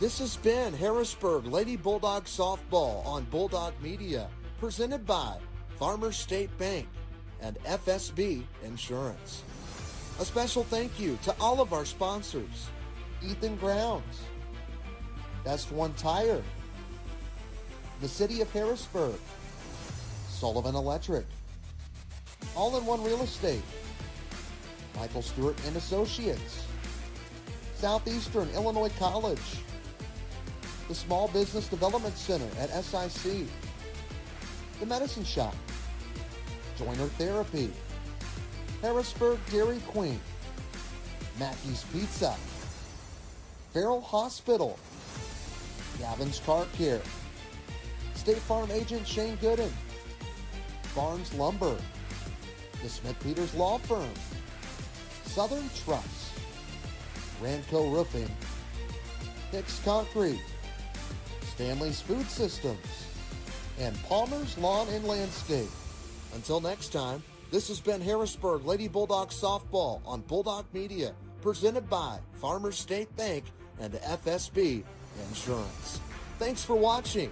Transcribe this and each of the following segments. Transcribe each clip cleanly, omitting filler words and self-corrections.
This has been Harrisburg Lady Bulldog Softball on Bulldog Media, presented by Farmers State Bank and FSB Insurance. A special thank you to all of our sponsors: Ethan Grounds, Best One Tire, the City of Harrisburg, Sullivan Electric, All-in-One Real Estate, Michael Stewart and Associates, Southeastern Illinois College, the Small Business Development Center at SIC, the Medicine Shop, Joiner Therapy, Harrisburg Dairy Queen, Mackey's Pizza, Farrell Hospital, Gavin's Car Care, State Farm Agent Shane Gooden, Barnes Lumber, the Smith Peters Law Firm, Southern Trust, Ranco Roofing, Hicks Concrete, Stanley's Food Systems, and Palmer's Lawn and Landscape. Until next time, this has been Harrisburg Lady Bulldog Softball on Bulldog Media, presented by Farmers State Bank and FSB Insurance. Thanks for watching.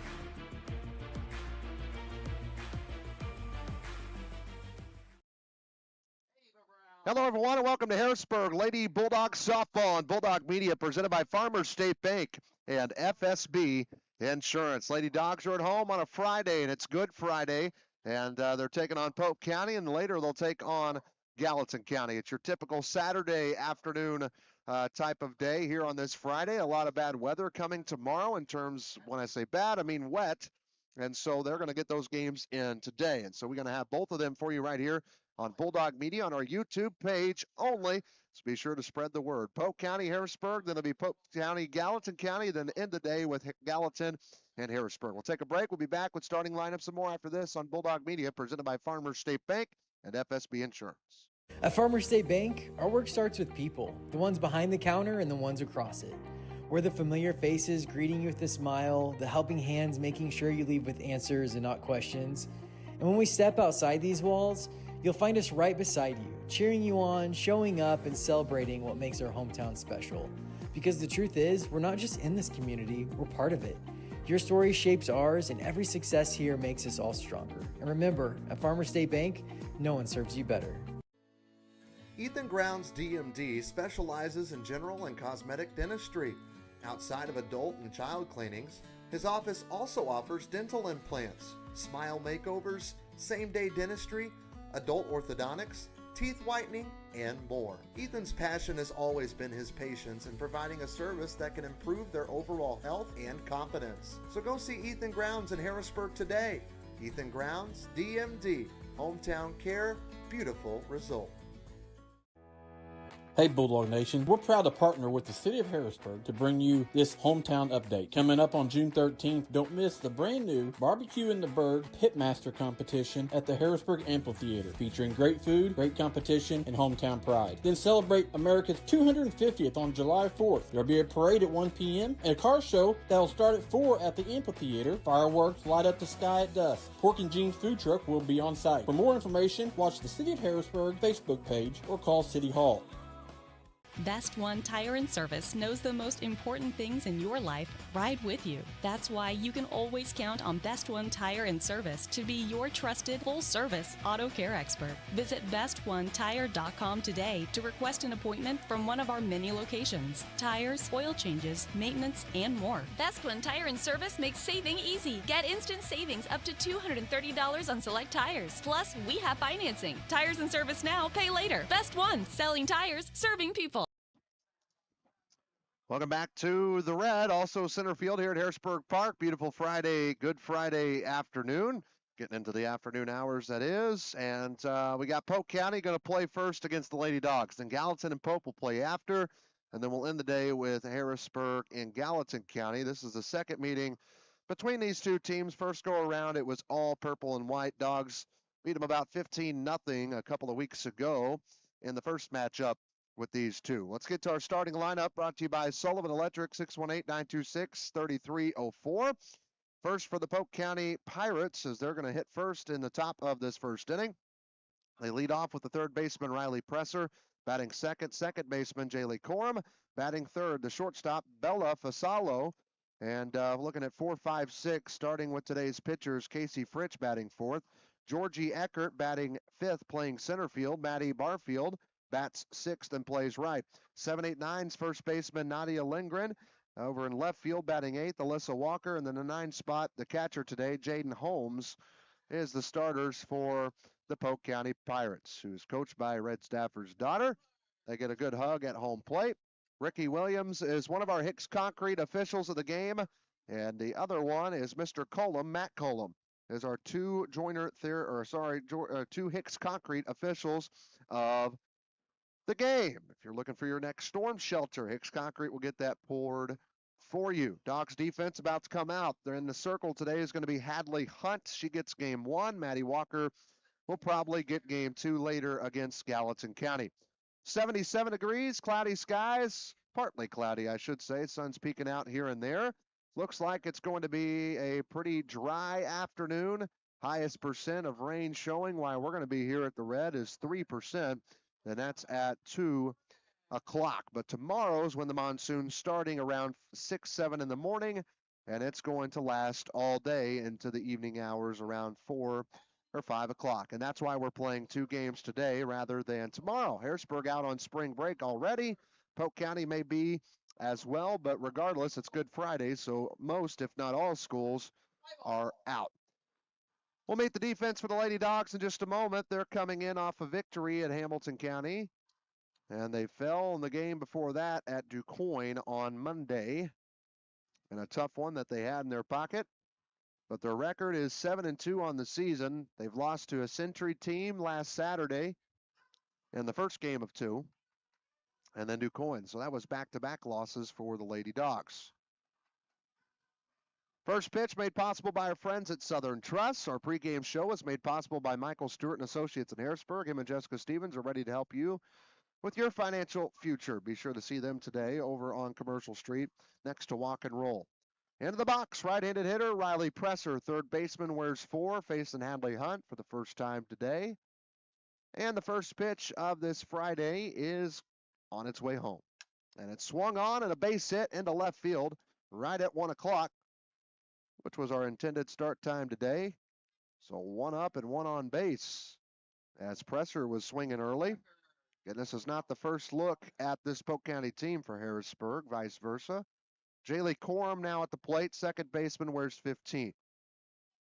Hello, everyone, and welcome to Harrisburg Lady Bulldog Softball on Bulldog Media, presented by Farmers State Bank and FSB Insurance. Lady Dogs are at home on a Friday, and it's Good Friday, and they're taking on Polk County, and later they'll take on Gallatin County. It's your typical Saturday afternoon type of day here on this Friday. A lot of bad weather coming tomorrow in terms, when I say bad, I mean wet, and so they're going to get those games in today. And so we're going to have both of them for you right here on Bulldog Media on our YouTube page only. So be sure to spread the word. Polk County, Harrisburg, then it'll be Polk County, Gallatin County, then end the day with Gallatin and Harrisburg. We'll take a break. We'll be back with starting lineups and more after this on Bulldog Media, presented by Farmers State Bank and FSB Insurance. At Farmers State Bank, our work starts with people, the ones behind the counter and the ones across it. We're the familiar faces greeting you with a smile, the helping hands making sure you leave with answers and not questions. And when we step outside these walls, you'll find us right beside you, cheering you on, showing up, and celebrating what makes our hometown special. Because the truth is, we're not just in this community, we're part of it. Your story shapes ours, and every success here makes us all stronger. And remember, at Farmers State Bank, no one serves you better. Ethan Grounds DMD specializes in general and cosmetic dentistry. Outside of adult and child cleanings, his office also offers dental implants, smile makeovers, same-day dentistry, adult orthodontics, teeth whitening, and more. Ethan's passion has always been his patients in providing a service that can improve their overall health and confidence. So go see Ethan Grounds in Harrisburg today. Ethan Grounds, DMD, hometown care, beautiful result. Hey Bulldog Nation, we're proud to partner with the City of Harrisburg to bring you this hometown update. Coming up on June 13th, don't miss the brand new Barbecue in the Berg Pitmaster competition at the Harrisburg Amphitheater, featuring great food, great competition, and hometown pride. Then celebrate America's 250th on July 4th. There'll be a parade at 1 p.m. and a car show that'll start at 4 at the amphitheater. Fireworks light up the sky at dusk. Pork and Jeans food truck will be on site. For more information, watch the City of Harrisburg Facebook page or call City Hall. Best One Tire and Service knows the most important things in your life right with you. That's why you can always count on Best One Tire and Service to be your trusted full-service auto care expert. Visit bestonetire.com today to request an appointment from one of our many locations. Tires, oil changes, maintenance, and more. Best One Tire and Service makes saving easy. Get instant savings up to $230 on select tires. Plus, we have financing. Tires and Service now, pay later. Best One, selling tires, serving people. Welcome back to the Red, also center field here at Harrisburg Park. Beautiful Friday, Good Friday afternoon. Getting into the afternoon hours, that is. And we got Polk County going to play first against the Lady Dogs. Then Gallatin and Pope will play after. And then we'll end the day with Harrisburg and Gallatin County. This is the second meeting between these two teams. First go around, it was all purple and white. Dogs beat them about 15-0 a couple of weeks ago in the first matchup with these two. Let's get to our starting lineup, brought to you by Sullivan Electric, 618-926-3304. First for the Polk County Pirates, as they're going to hit first in the top of this first inning. They lead off with the third baseman, Riley Presser. Batting second, second baseman Jaylee Corum. Batting third, the shortstop Bella Fasalo. And looking at 4, 5, 6, starting with today's pitchers, Casey Fritch batting fourth. Georgie Eckert batting fifth, playing center field. Maddie Barfield bats sixth and plays right. 7, 8, 9's first baseman Nadia Lindgren. Over in left field, batting eighth, Alyssa Walker. And then the 9 spot, the catcher today, Jaden Holmes, is the starters for the Polk County Pirates, who's coached by Red Stafford's daughter. They get a good hug at home plate. Ricky Williams is one of our Hicks Concrete officials of the game, and the other one is Mr. Cullum, Matt Cullum, is our two Hicks Concrete officials of the game. If you're looking for your next storm shelter, Hicks Concrete will get that poured for you. Dogs defense about to come out. They're in the circle today is going to be Hadley Hunt. She gets game 1. Maddie Walker will probably get game 2 later against Gallatin County. 77 degrees, cloudy skies, partly cloudy, I should say. Sun's peeking out here and there. Looks like it's going to be a pretty dry afternoon. Highest percent of rain showing while we're going to be here at the Red is 3%, and that's at 2 o'clock. But tomorrow's when the monsoon's starting around 6, 7 in the morning, and it's going to last all day into the evening hours around 4 or 5 o'clock. And that's why we're playing 2 games today rather than tomorrow. Harrisburg out on spring break already. Polk County may be as well, but regardless, it's Good Friday, so most, if not all, schools are out. We'll meet the defense for the Lady Dogs in just a moment. They're coming in off a victory at Hamilton County, and they fell in the game before that at DuQuoin on Monday, and a tough one that they had in their pocket. But their record is 7-2 on the season. They've lost to a Century team last Saturday in the first game of 2, and then DuQuoin. So that was back-to-back losses for the Lady Dogs. First pitch made possible by our friends at Southern Trust. Our pregame show was made possible by Michael Stewart and Associates in Harrisburg. Him and Jessica Stevens are ready to help you with your financial future. Be sure to see them today over on Commercial Street next to Walk and Roll. Into the box, right-handed hitter Riley Presser, third baseman, wears 4, facing Hadley Hunt for the first time today. And the first pitch of this Friday is on its way home. And it's swung on and a base hit into left field right at 1 o'clock, which was our intended start time today. So 1 up and 1 on base as Presser was swinging early. And this is not the first look at this Polk County team for Harrisburg, vice versa. Jaylee Corum now at the plate, second baseman, wears 15.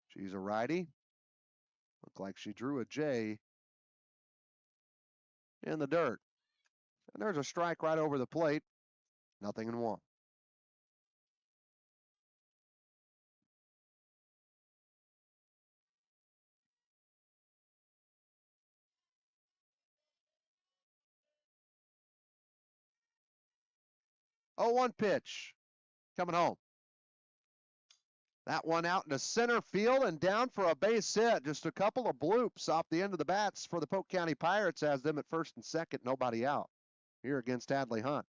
She's a righty. Looked like she drew a J in the dirt. And there's a strike right over the plate. 0-1. Oh, 1 pitch coming home. That one out into center field and down for a base hit. Just a couple of bloops off the end of the bats for the Polk County Pirates, has them at first and second, nobody out here against Hadley Hunt.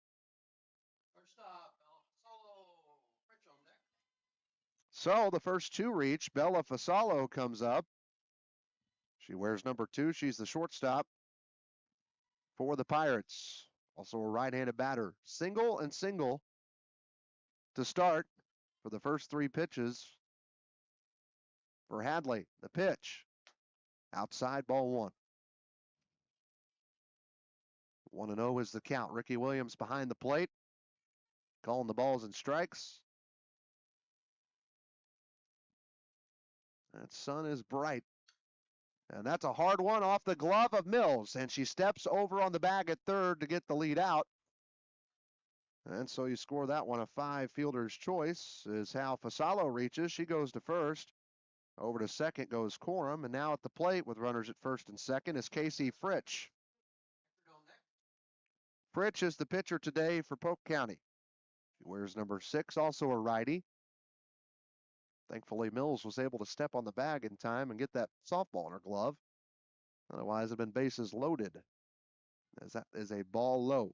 So the first 2 reach. Bella Fasalo comes up. She wears number 2. She's the shortstop for the Pirates. Also a right-handed batter. Single and single to start for the first 3 pitches for Hadley. The pitch. Outside, ball 1. 1-0 is the count. Ricky Williams behind the plate, calling the balls and strikes. That sun is bright. And that's a hard one off the glove of Mills. And she steps over on the bag at third to get the lead out. And so you score that one a 5 fielder's choice is how Fasalo reaches. She goes to first. Over to second goes Corum. And now at the plate with runners at first and second is Casey Fritch. Fritch is the pitcher today for Polk County. She wears number 6, also a righty. Thankfully, Mills was able to step on the bag in time and get that softball in her glove. Otherwise, it had been bases loaded, as that is a ball low.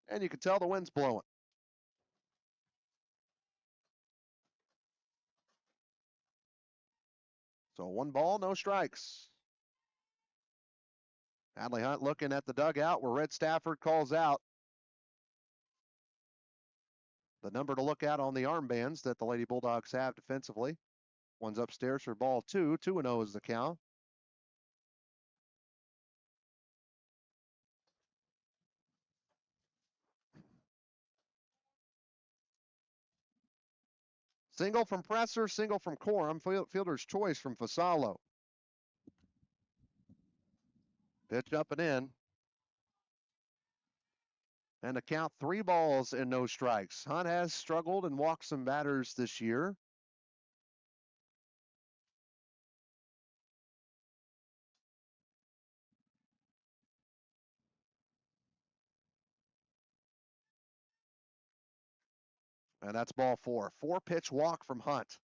And you can tell the wind's blowing. So 1 ball, no strikes. Hadley Hunt looking at the dugout where Red Stafford calls out the number to look at on the armbands that the Lady Bulldogs have defensively. One's upstairs for ball 2. 2-0 is the count. Single from Presser, single from Corum. Fielder's choice from Fasalo. Pitch up and in. And the count 3 balls and no strikes. Hunt has struggled and walked some batters this year. And that's ball 4. 4-pitch walk from Hunt.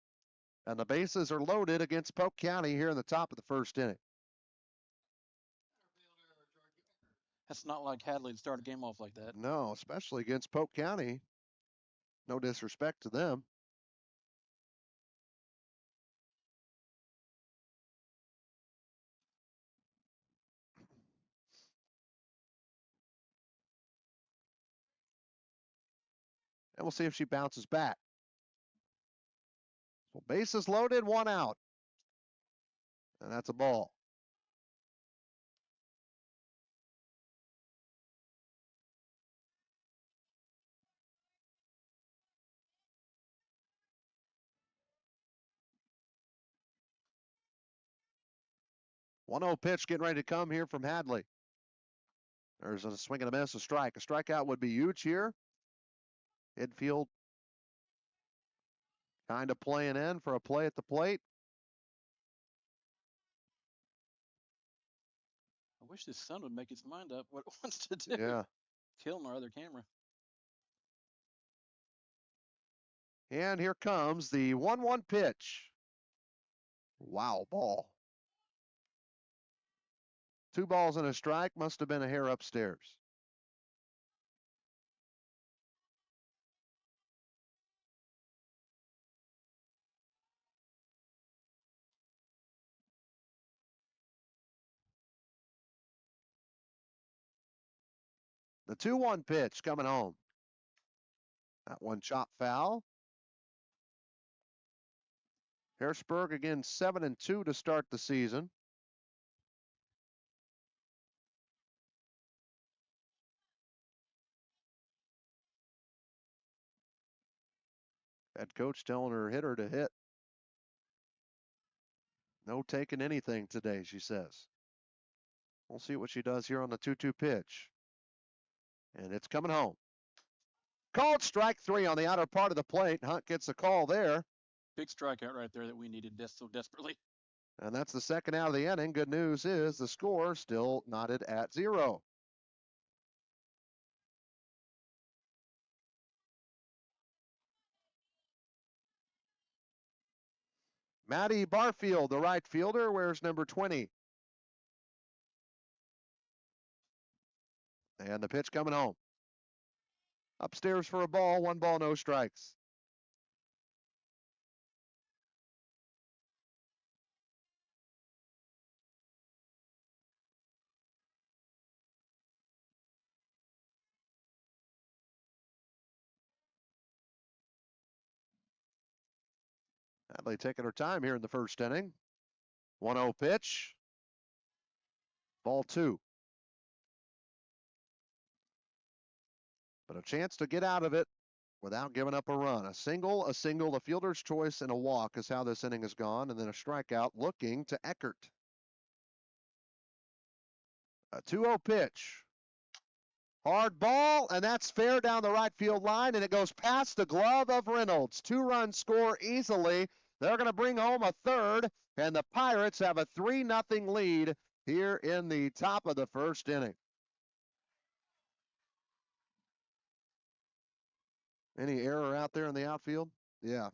And the bases are loaded against Polk County here in the top of the first inning. That's not like Hadley to start a game off like that. No, especially against Polk County. No disrespect to them. And we'll see if she bounces back. So bases loaded, 1 out. And that's a ball. One 0 pitch getting ready to come here from Hadley. There's a swing and a miss, a strike. A strikeout would be huge here. Infield kind of playing in for a play at the plate. I wish this sun would make its mind up what it wants to do. Yeah. Killing our other camera. And here comes the 1-1 pitch. Wow, ball. 2 balls and a strike. Must have been a hair upstairs. The 2-1 pitch coming home. That one chopped foul. Harrisburg again 7-2 to start the season. Head coach telling her hitter to hit. No taking anything today, she says. We'll see what she does here on the 2-2 pitch. And it's coming home. Called strike 3 on the outer part of the plate. Hunt gets a call there. Big strikeout right there that we needed so desperately. And that's the second out of the inning. Good news is the score still knotted at 0. Maddie Barfield, the right fielder, wears number 20. And the pitch coming home. Upstairs for a ball, 1 ball, no strikes. Hadley taking her time here in the first inning. 1-0 pitch. Ball 2. But a chance to get out of it without giving up a run. A single, a fielder's choice, and a walk is how this inning has gone. And then a strikeout looking to Eckert. A 2-0 pitch. Hard ball, and that's fair down the right field line, and it goes past the glove of Reynolds. 2-run score easily. They're going to bring home a third, and the Pirates have a 3-0 lead here in the top of the first inning. Any error out there in the outfield? Yeah.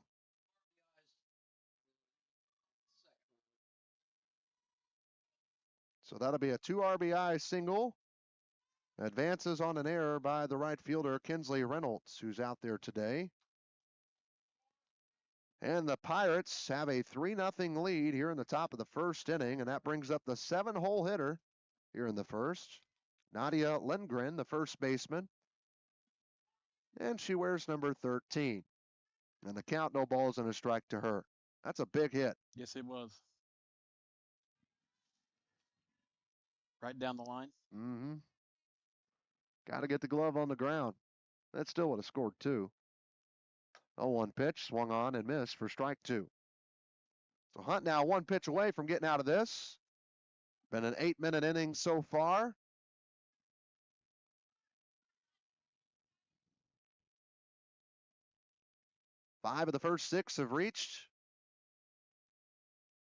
So that'll be a 2 RBI single. Advances on an error by the right fielder, Kinsley Reynolds, who's out there today. And the Pirates have a 3-0 lead here in the top of the first inning, and that brings up the 7-hole hitter, here in the first. Nadia Lindgren, the first baseman, and she wears number 13. And the count, no balls and a strike to her. That's a big hit. Yes, it was. Right down the line. Mm-hmm. Got to get the glove on the ground. That still would have scored 2. 0-1 pitch, swung on and missed for strike 2. So Hunt now 1 pitch away from getting out of this. Been an 8-minute inning so far. Five of the first 6 have reached.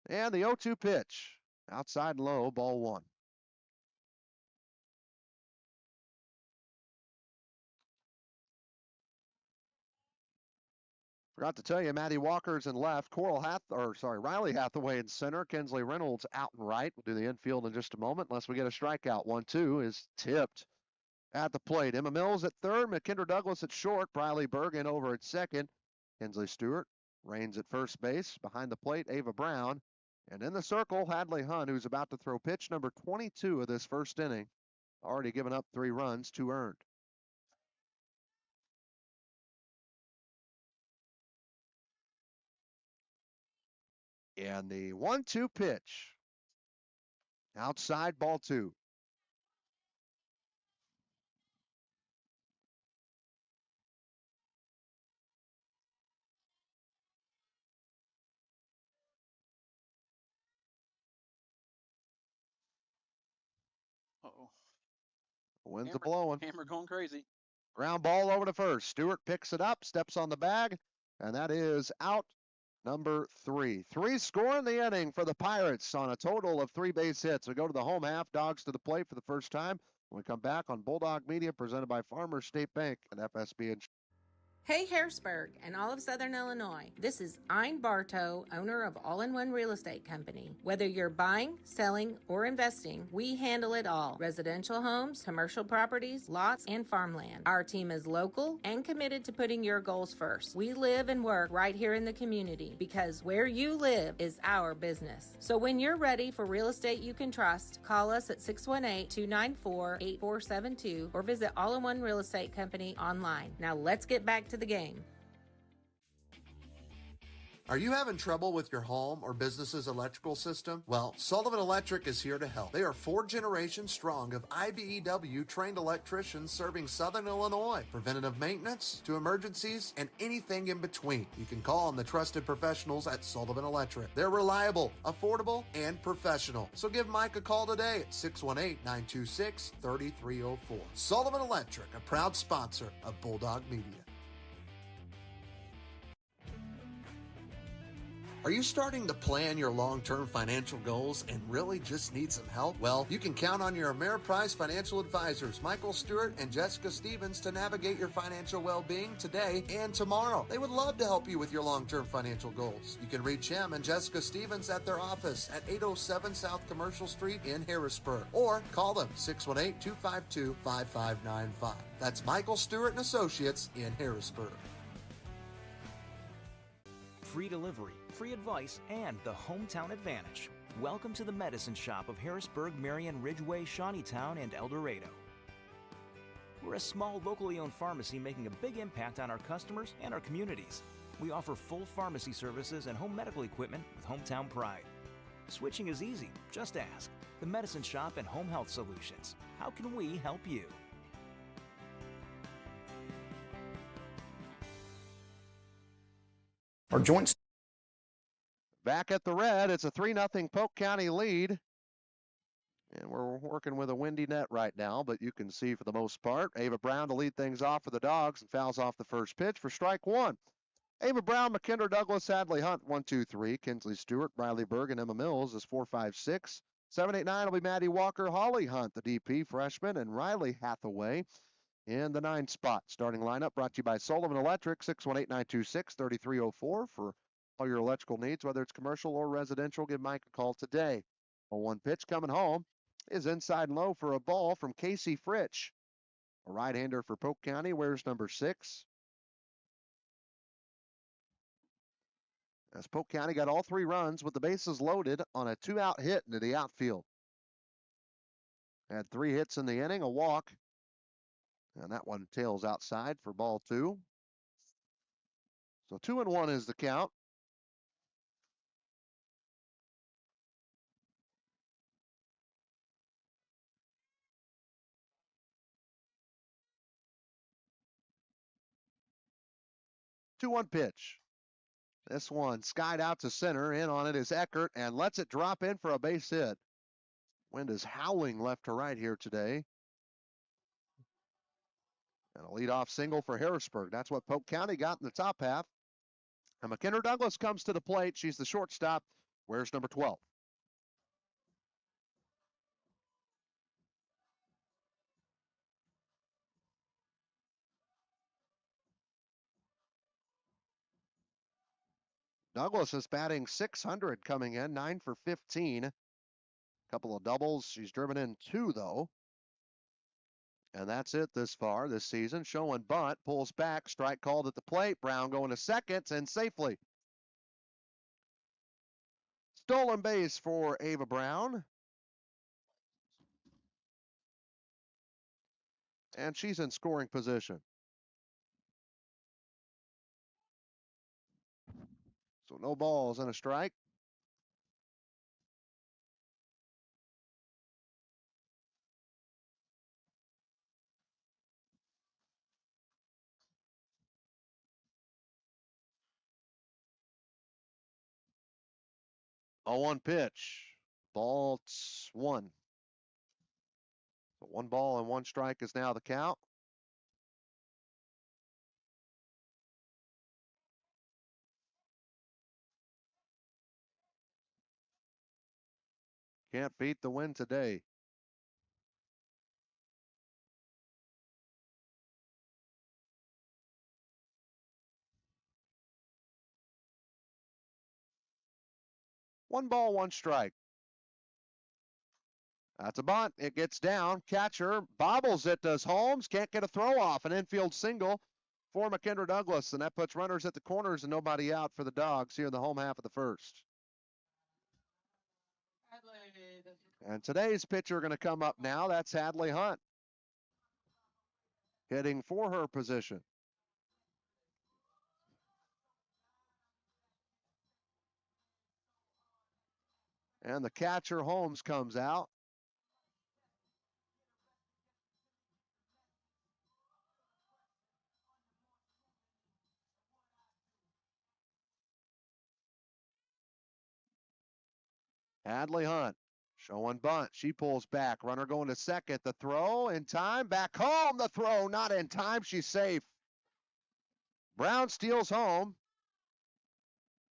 And the 0-2 pitch. Outside low, ball 1. Forgot to tell you, Maddie Walker's in left. Riley Hathaway in center. Kinsley Reynolds out and right. We'll do the infield in just a moment, unless we get a strikeout. 1-2 is tipped at the plate. Emma Mills at third. McKendra Douglas at short. Briley Bergen over at second. Kinsley Stewart reigns at first base. Behind the plate, Ava Brown. And in the circle, Hadley Hunt, who's about to throw pitch number 22 of this first inning. Already given up 3 runs, 2 earned. And the 1-2 pitch. Outside, ball 2. Uh-oh. Winds are blowing. Hammer going crazy. Ground ball over to first. Stewart picks it up, steps on the bag, and that is out number 3. 3 score in the inning for the Pirates on a total of 3 base hits. We go to the home half. Dogs to the plate for the first time. When we come back on Bulldog Media, presented by Farmers State Bank and FSB Insurance. Hey Harrisburg and all of Southern Illinois. This is Ein Bartow, owner of All-in-One Real Estate Company. Whether you're buying, selling, or investing, we handle it all. Residential homes, commercial properties, lots, and farmland. Our team is local and committed to putting your goals first. We live and work right here in the community because where you live is our business. So when you're ready for real estate you can trust, call us at 618-294-8472 or visit All-in-One Real Estate Company online. Now let's get back to the game. Are you having trouble with your home or business's electrical system? Well, Sullivan Electric is here to help. They are 4 generations strong of IBEW trained electricians serving Southern Illinois. Preventative maintenance to emergencies and anything in between. You can call on the trusted professionals at Sullivan Electric. They're reliable, affordable, and professional. So give Mike a call today at 618-926-3304. Sullivan Electric, a proud sponsor of Bulldog Media. Are you starting to plan your long-term financial goals and really just need some help? Well, you can count on your Ameriprise financial advisors, Michael Stewart and Jessica Stevens, to navigate your financial well-being today and tomorrow. They would love to help you with your long-term financial goals. You can reach him and Jessica Stevens at their office at 807 South Commercial Street in Harrisburg, or call them 618-252-5595. That's Michael Stewart and Associates in Harrisburg. Free delivery, free advice, and the hometown advantage. Welcome to the Medicine Shop of Harrisburg, Marion, Ridgeway, Shawneetown, and El Dorado. We're a small, locally owned pharmacy making a big impact on our customers and our communities. We offer full pharmacy services and home medical equipment with hometown pride. Switching is easy, just ask. The Medicine Shop and Home Health Solutions. How can we help you? Our joints. Back at the red, it's a 3-0 Polk County lead. And we're working with a windy net right now, but you can see for the most part, Ava Brown to lead things off for the Dogs and fouls off the first pitch for strike 1. Ava Brown, McKendra Douglas, Hadley Hunt, 1-2-3. Kinsley Stewart, Riley Berg, and Emma Mills is 4-5-6. 7-8-9 will be Maddie Walker, Holly Hunt, the DP freshman, and Riley Hathaway in the 9 spot. Starting lineup brought to you by Sullivan Electric, 618-926-3304 for all your electrical needs, whether it's commercial or residential. Give Mike a call today. 0-1 pitch coming home is inside low for a ball from Casey Fritsch. A right-hander for Polk County, wears number 6. As Polk County got all 3 runs with the bases loaded on a 2-out hit into the outfield. Had 3 hits in the inning, a walk. And that one tails outside for ball 2. So 2-1 is the count. Two-one pitch. This one skied out to center. In on it is Eckert and lets it drop in for a base hit. Wind is howling left to right here today. And a leadoff single for Harrisburg. That's what Polk County got in the top half. And McKenna Douglas comes to the plate. She's the shortstop. Where's number 12? Douglas is batting .600 coming in, 9 for 15. Couple of doubles. She's driven in 2, though. And that's it this far this season. Showing bunt, pulls back, strike called at the plate. Brown going to second and safely. Stolen base for Ava Brown. And she's in scoring position. So no balls and a strike. A 1 pitch. Ball 1. So 1 ball and 1 strike is now the count. Can't beat the win today. One ball, 1 strike. That's a bunt. It gets down. Catcher bobbles it, does Holmes. Can't get a throw off. An infield single for McKendra Douglas. And that puts runners at the corners and nobody out for the Dogs here in the home half of the first. And today's pitcher going to come up now. That's Hadley Hunt. Hitting for her position. And the catcher, Holmes, comes out. Hadley Hunt showing bunt. She pulls back. Runner going to second. The throw in time. Back home. The throw not in time. She's safe. Brown steals home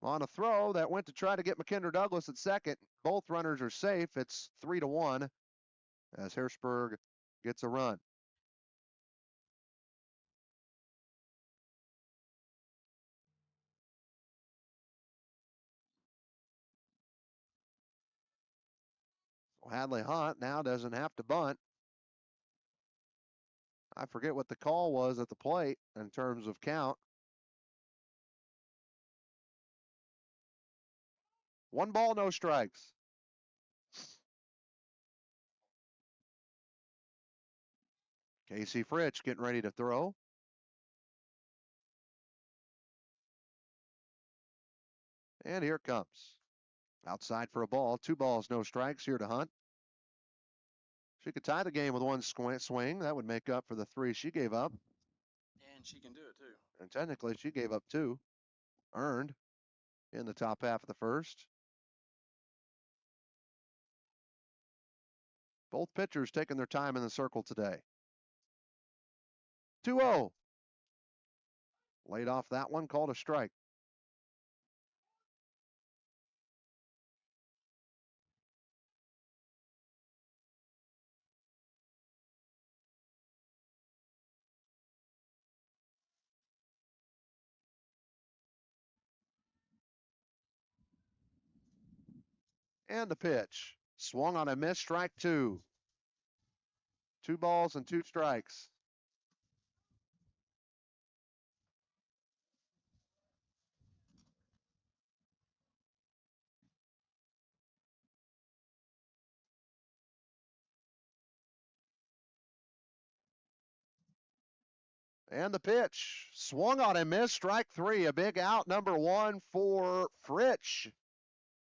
on a throw that went to try to get McKendra Douglas at second. Both runners are safe. It's 3-1 as Harrisburg gets a run. So Hadley Hunt now doesn't have to bunt. I forget what the call was at the plate in terms of count. 1 ball, no strikes. Casey Fritsch getting ready to throw. And here it comes. Outside for a ball. 2 balls, no strikes here to Hunt. She could tie the game with 1 swing. That would make up for the 3 she gave up. And she can do it too. And technically, she gave up 2 earned in the top half of the first. Both pitchers taking their time in the circle today. 2-0. Laid off that one, called a strike. And the pitch. Swung on a miss, strike 2. 2 balls and 2 strikes. And the pitch. Swung on and missed. Strike three. A big out, number one for Fritsch.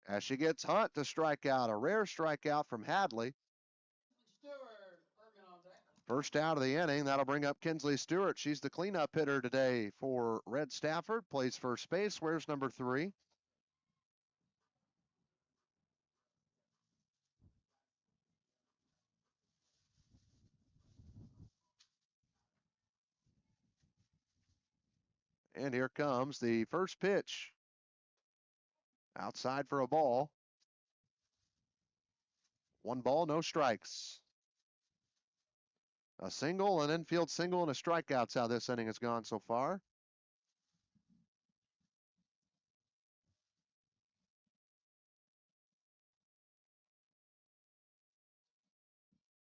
As she gets Hunt to strike out. A rare strikeout from Hadley. First out of the inning. That'll bring up Kinsley Stewart. She's the cleanup hitter today for Red Stafford. Plays first base. Where's number 3? And here comes the first pitch. Outside for a ball. 1 ball, no strikes. A single, an infield single, and a strikeout's how this inning has gone so far.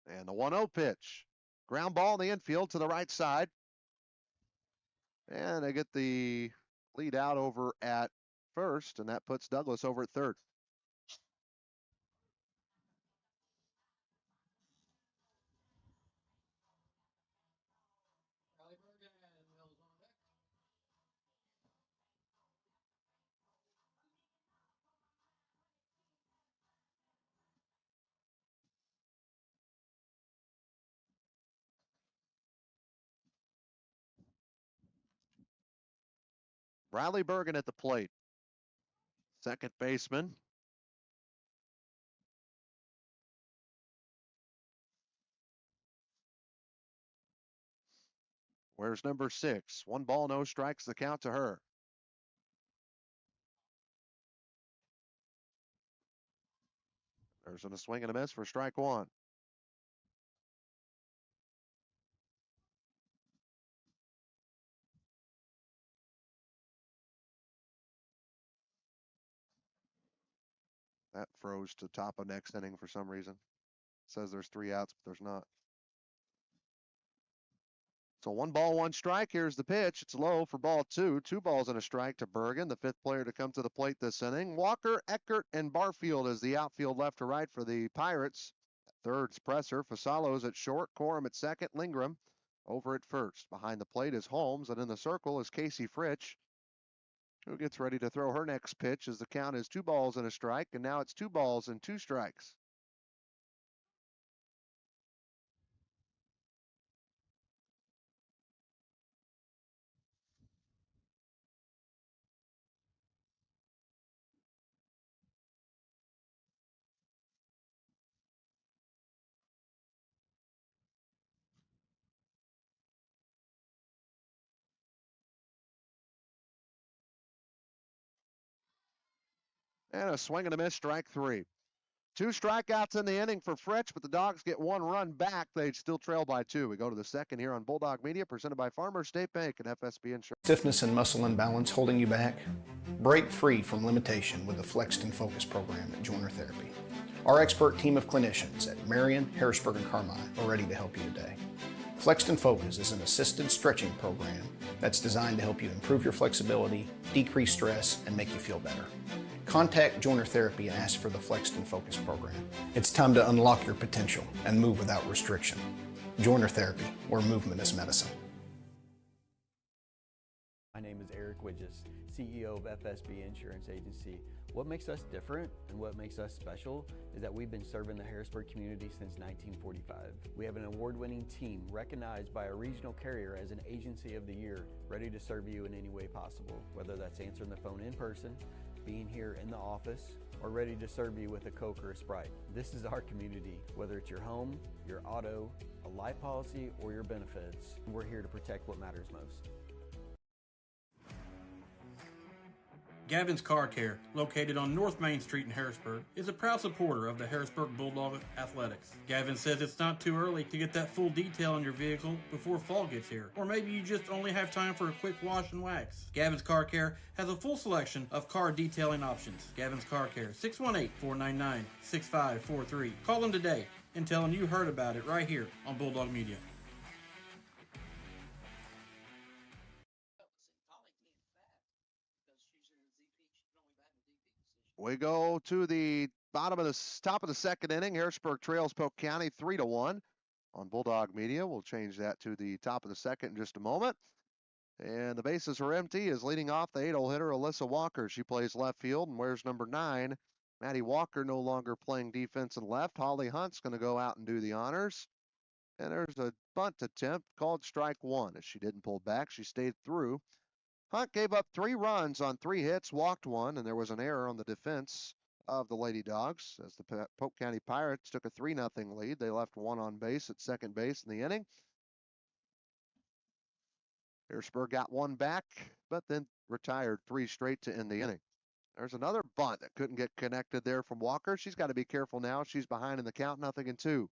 And the 1-0 pitch. Ground ball in the infield to the right side. And they get the lead out over at first, and that puts Douglas over at third. Bradley Bergen at the plate. Second baseman. Where's number 6? 1 ball, no strikes, the count to her. There's a swing and a miss for strike 1. That froze to top of next inning for some reason. Says there's 3 outs, but there's not. So 1 ball, 1 strike. Here's the pitch. It's low for ball 2. 2 balls and a strike to Bergen, the 5th player to come to the plate this inning. Walker, Eckert, and Barfield is the outfield left to right for the Pirates. Third's Presser. Fasalo's at short. Corum at second. Lindgren over at first. Behind the plate is Holmes, and in the circle is Casey Fritsch, who gets ready to throw her next pitch as the count is 2 balls and a strike, and now it's 2 balls and 2 strikes. And a swing and a miss, strike 3. 2 strikeouts in the inning for Fritsch, but the Dogs get 1 run back. They still trail by 2. We go to the second here on Bulldog Media, presented by Farmers State Bank and FSB Insurance. Stiffness and muscle imbalance holding you back? Break free from limitation with the Flexed and Focus program at Joiner Therapy. Our expert team of clinicians at Marion, Harrisburg, and Carmine are ready to help you today. Flexed and Focus is an assisted stretching program that's designed to help you improve your flexibility, decrease stress, and make you feel better. Contact Joiner Therapy and ask for the Flexed and Focus program. It's time to unlock your potential and move without restriction. Joiner Therapy, where movement is medicine. My name is Eric Widges, CEO of FSB Insurance Agency. What makes us different and what makes us special is that we've been serving the Harrisburg community since 1945. We have an award-winning team recognized by a regional carrier as an Agency of the Year, ready to serve you in any way possible, whether that's answering the phone in person, being here in the office, or ready to serve you with a Coke or a Sprite. This is our community. Whether it's your home, your auto, a life policy, or your benefits, we're here to protect what matters most. Gavin's Car Care, located on North Main Street in Harrisburg, is a proud supporter of the Harrisburg Bulldog Athletics. Gavin says it's not too early to get that full detail on your vehicle before fall gets here, or maybe you just only have time for a quick wash and wax. Gavin's Car Care has a full selection of car detailing options. Gavin's Car Care, 618-499-6543. Call them today and tell them you heard about it right here on Bulldog Media. We go to the top of the second inning. Harrisburg trails Polk County 3-1 on Bulldog Media. We'll change that to the top of the second in just a moment. And the bases are empty as leading off the 8-hole hitter, Alyssa Walker. She plays left field and wears number 9. Maddie Walker no longer playing defense in left. Holly Hunt's going to go out and do the honors. And there's a bunt attempt called strike 1. As she didn't pull back, she stayed through. Hunt gave up 3 runs on 3 hits, walked 1, and there was an error on the defense of the Lady Dogs as the Polk County Pirates took a 3-0 lead. They left 1 on base at second base in the inning. Harrisburg got 1 back, but then retired 3 straight to end the inning. There's another bunt that couldn't get connected there from Walker. She's got to be careful now. She's behind in the count, 0-2.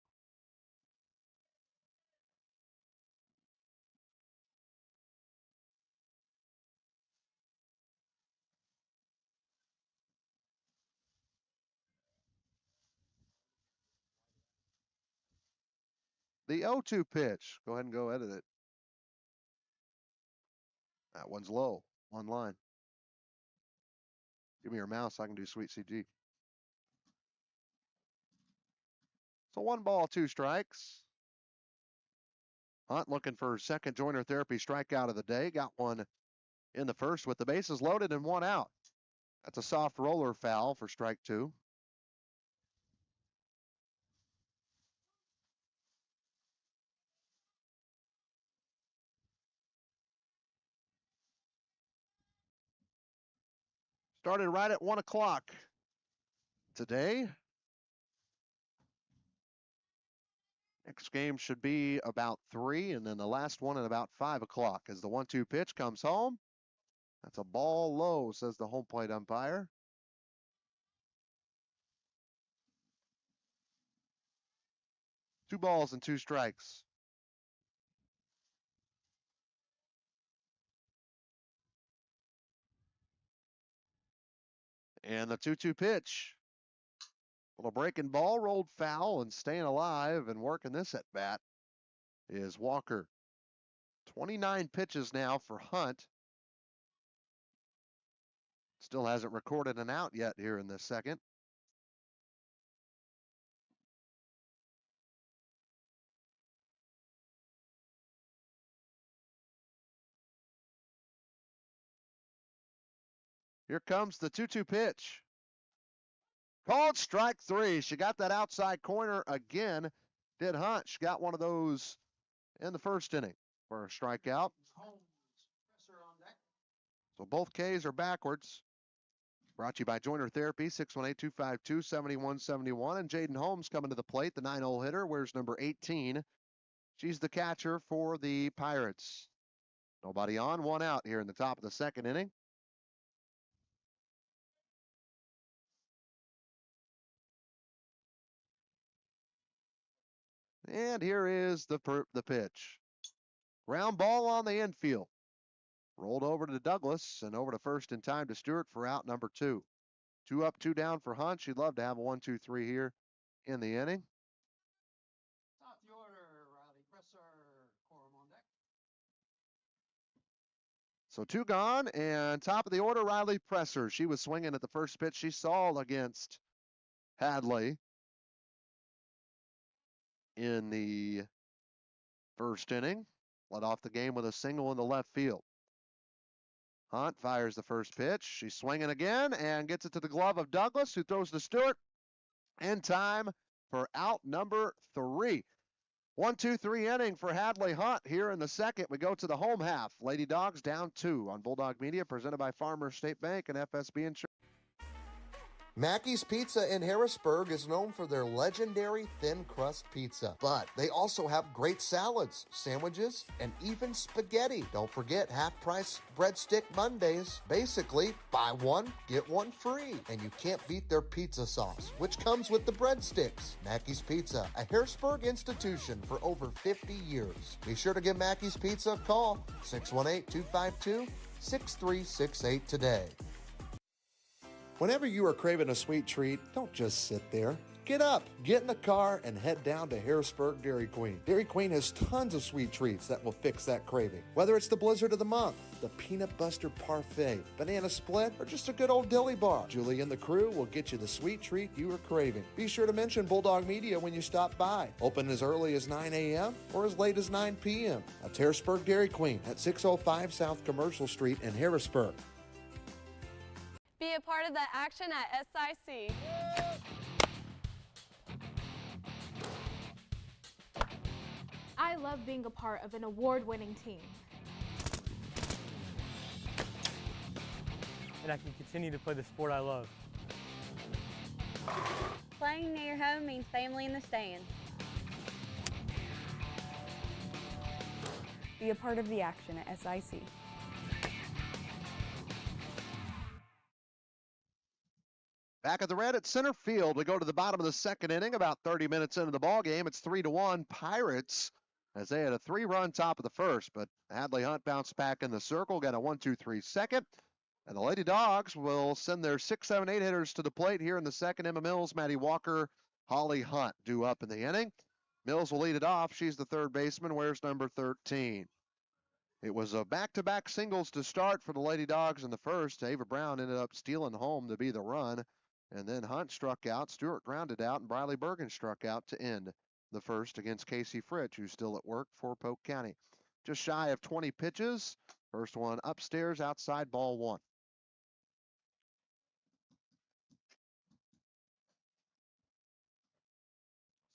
The 0-2 pitch. Go ahead and go edit it. That one's low. One line. Give me your mouse so I can do sweet CG. So 1 ball, 2 strikes. Hunt looking for second joiner therapy strikeout of the day. Got one in the first with the bases loaded and 1 out. That's a soft roller foul for strike 2. Started right at 1 o'clock today. Next game should be about 3, and then the last one at about 5 o'clock as the 1-2 pitch comes home. That's a ball low, says the home plate umpire. Two balls and 2 strikes. And the 2-2 pitch. Little breaking ball, rolled foul, and staying alive and working this at bat is Walker. 29 pitches now for Hunt. Still hasn't recorded an out yet here in the second. Here comes the 2-2 pitch. Called strike 3. She got that outside corner again. Did Hunt. She got one of those in the first inning for a strikeout. So both Ks are backwards. Brought to you by Joiner Therapy, 618-252-7171. And Jaden Holmes coming to the plate, the 9-hole hitter, wears number 18. She's the catcher for the Pirates. Nobody on, 1 out here in the top of the second inning. And here is the pitch. Ground ball on the infield. Rolled over to Douglas and over to first in time to Stewart for out number 2. 2 up, 2 down for Hunt. She'd love to have a 1-2-3 here in the inning. Top the order, Riley Presser, quorum on deck. So 2 gone, and top of the order, Riley Presser. She was swinging at the first pitch she saw against Hadley in the first inning. Led off the game with a single in the left field. Hunt fires the first pitch. She's swinging again and gets it to the glove of Douglas, who throws to Stewart in time for out number 3. 1-2-3 inning for Hadley Hunt here in the second. We go to the home half. Lady Dogs down 2 on Bulldog Media, presented by Farmers State Bank and FSB Insurance. Mackey's Pizza in Harrisburg is known for their legendary thin crust pizza, but they also have great salads, sandwiches, and even spaghetti. Don't forget half-price breadstick Mondays. Basically, buy one, get one free. And you can't beat their pizza sauce, which comes with the breadsticks. Mackey's Pizza, a Harrisburg institution for over 50 years. Be sure to give Mackey's Pizza a call, 618-252-6368 today. Whenever you are craving a sweet treat, don't just sit there. Get up, get in the car, and head down to Harrisburg Dairy Queen. Dairy Queen has tons of sweet treats that will fix that craving. Whether it's the blizzard of the month, the peanut buster parfait, banana split, or just a good old dilly bar, Julie and the crew will get you the sweet treat you are craving. Be sure to mention Bulldog Media when you stop by. Open as early as 9 a.m. or as late as 9 p.m. That's Harrisburg Dairy Queen at 605 South Commercial Street in Harrisburg. Be a part of the action at SIC. I love being a part of an award-winning team. And I can continue to play the sport I love. Playing near home means family in the stands. Be a part of the action at SIC. Back at the red at center field, we go to the bottom of the second inning, about 30 minutes into the ball game. It's 3-1 Pirates as they had a 3-run top of the first, but Hadley Hunt bounced back in the circle, got a 1-2-3 second. And the Lady Dogs will send their 6, 7, 8 hitters to the plate here in the second. Emma Mills, Maddie Walker, Holly Hunt due up in the inning. Mills will lead it off. She's the third baseman, wears number 13. It was a back-to-back singles to start for the Lady Dogs in the first. Ava Brown ended up stealing home to be the run. And then Hunt struck out, Stewart grounded out, and Briley Bergen struck out to end the first against Casey Fritch, who's still at work for Polk County. Just shy of 20 pitches. First one upstairs, outside, ball one.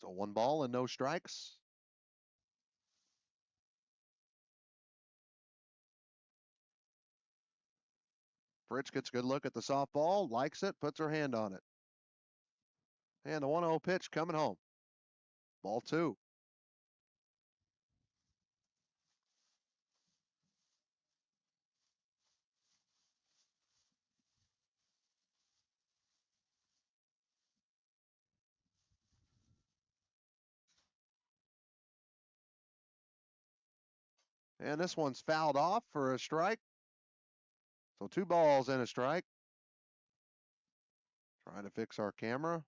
So 1 ball and no strikes. Fritch gets a good look at the softball, likes it, puts her hand on it. And the 1-0 pitch coming home. Ball 2. And this one's fouled off for a strike. So 2 balls and a strike. Trying to fix our camera.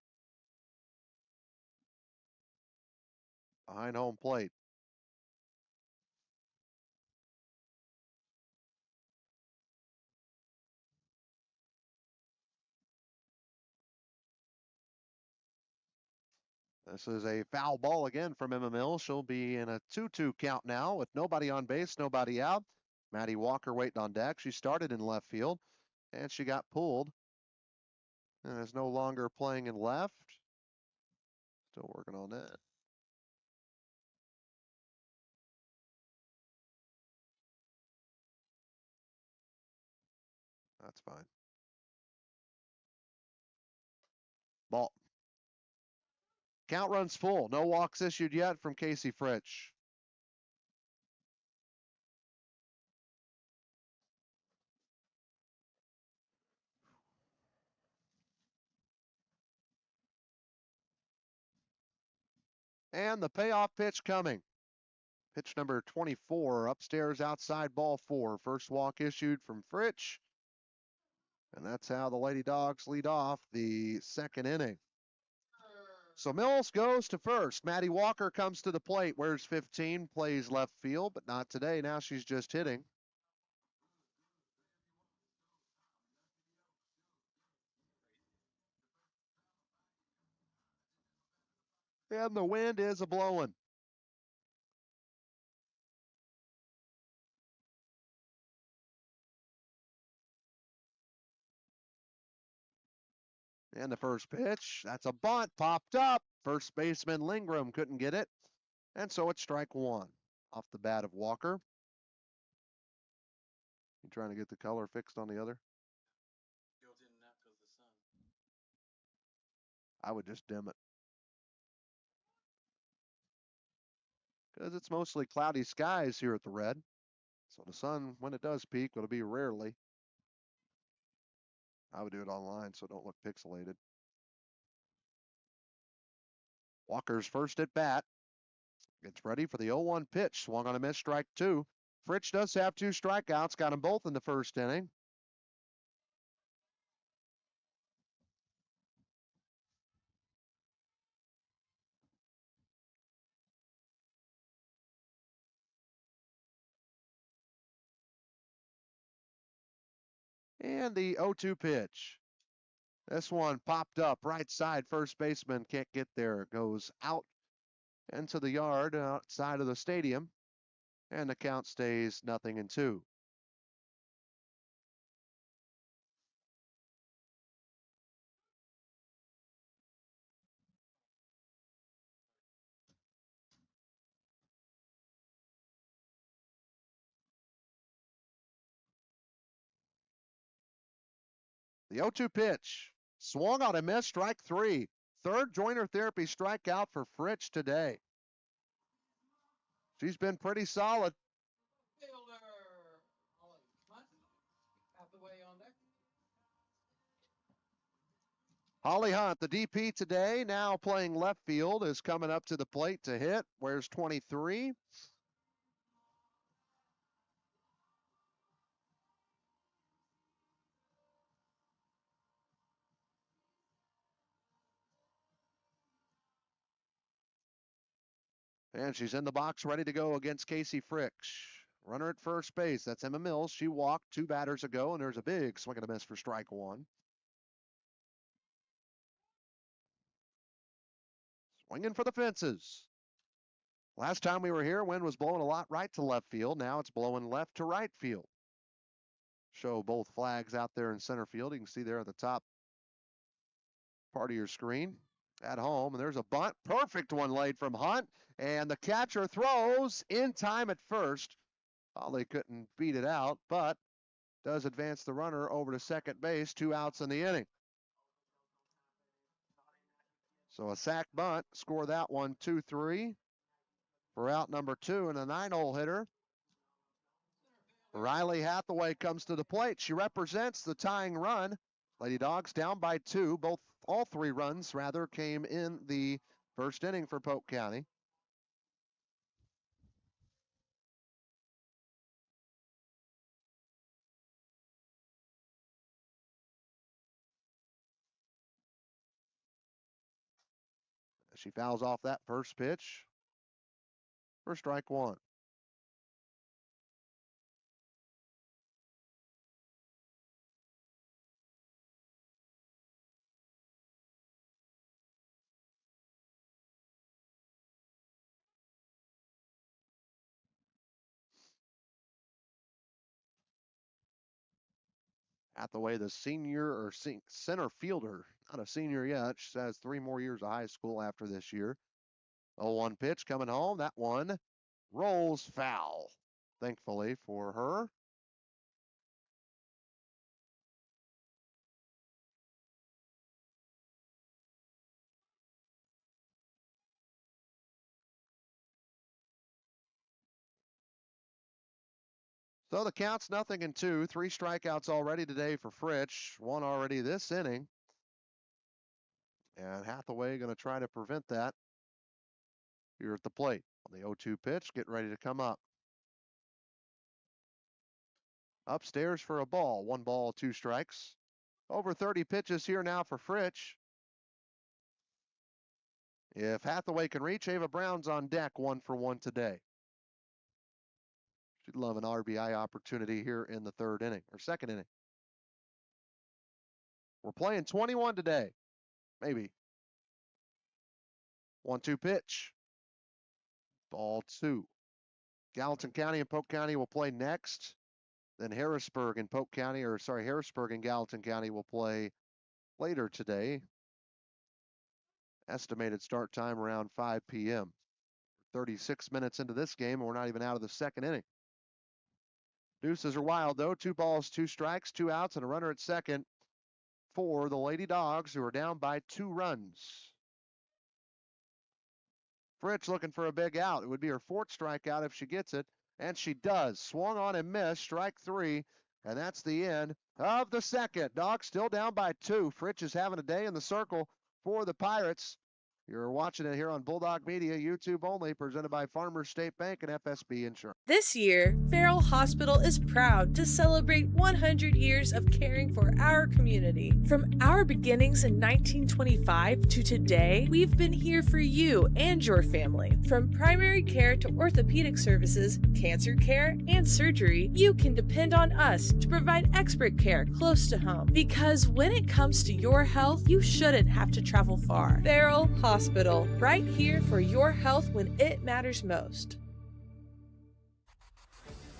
Behind home plate. This is a foul ball again from Emma Mills. She'll be in a 2-2 count now with nobody on base, nobody out. Maddie Walker waiting on deck. She started in left field, and she got pulled. And is no longer playing in left. Still working on that. That's fine. Ball. Count runs full. No walks issued yet from Casey Fritch. And the payoff pitch coming. Pitch number 24, upstairs, outside, ball 4. First walk issued from Fritch. And that's how the Lady Dogs lead off the second inning. So Mills goes to first. Maddie Walker comes to the plate, wears 15, plays left field, but not today. Now she's just hitting. And the wind is a-blowing. And the first pitch, that's a bunt, popped up. First baseman Lingram couldn't get it. And so it's strike 1 off the bat of Walker. You trying to get the color fixed on the other? Goes in and out because of the sun. I would just dim it. Because it's mostly cloudy skies here at the Red. So the sun, when it does peak, it'll be rarely. I would do it online so it don't look pixelated. Walker's first at bat. Gets ready for the 0-1 pitch. Swung on a miss, strike 2. Fritch does have 2 strikeouts. Got them both in the first inning. And the 0-2 pitch. This one popped up right side. First baseman can't get there. Goes out into the yard outside of the stadium. And the count stays 0-2. The 0-2 pitch. Swung on a miss, strike 3. Third joiner therapy strikeout for Fritsch today. She's been pretty solid. Holly Hunt, the DP today, now playing left field, is coming up to the plate to hit. Wears 23. And she's in the box ready to go against Casey Fritsch. Runner at first base. That's Emma Mills. She walked 2 batters ago, and there's a big swing and a miss for strike 1. Swinging for the fences. Last time we were here, wind was blowing a lot right to left field. Now it's blowing left to right field. Show both flags out there in center field. You can see there at the top part of your screen. At home, and there's a bunt. Perfect one laid from Hunt, and the catcher throws in time at first. Holly couldn't beat it out, but does advance the runner over to second base. 2 outs in the inning. So a sac bunt, score that one 2-3 for out number 2, and a 9-hole hitter. Riley Hathaway comes to the plate. She represents the tying run. Lady Dogs down by 2. All 3 runs rather came in the first inning for Polk County. She fouls off that first pitch for strike 1. Hathaway, the senior or center fielder, not a senior yet. She has 3 more years of high school after this year. 0-1 pitch coming home. That one rolls foul, thankfully for her. So the count's 0-2. 3 strikeouts already today for Fritsch. 1 already this inning. And Hathaway going to try to prevent that here at the plate. On the 0-2 pitch, getting ready to come up. Upstairs for a ball. 1 ball, 2 strikes. Over 30 pitches here now for Fritsch. If Hathaway can reach, Ava Brown's on deck 1 for 1 today. She'd love an RBI opportunity here in the 3rd inning or 2nd inning. We're playing 21 today. Maybe. 1-2 pitch. Ball 2. Gallatin County and Polk County will play next. Then Harrisburg and Harrisburg and Gallatin County will play later today. Estimated start time around 5 p.m. 36 minutes into this game, and we're not even out of the 2nd inning. Deuces are wild, though. 2 balls, 2 strikes, 2 outs, and a runner at second for the Lady Dogs, who are down by 2 runs. Fritsch looking for a big out. It would be her 4th strikeout if she gets it, and she does. Swung on and missed, strike 3, and that's the end of the 2nd. Dogs still down by 2. Fritsch is having a day in the circle for the Pirates. You're watching it here on Bulldog Media, YouTube only, presented by Farmers State Bank and FSB Insurance. This year, Farrell Hospital is proud to celebrate 100 years of caring for our community. From our beginnings in 1925 to today, we've been here for you and your family. From primary care to orthopedic services, cancer care, and surgery, you can depend on us to provide expert care close to home. Because when it comes to your health, you shouldn't have to travel far. Farrell Hospital, right here for your health when it matters most.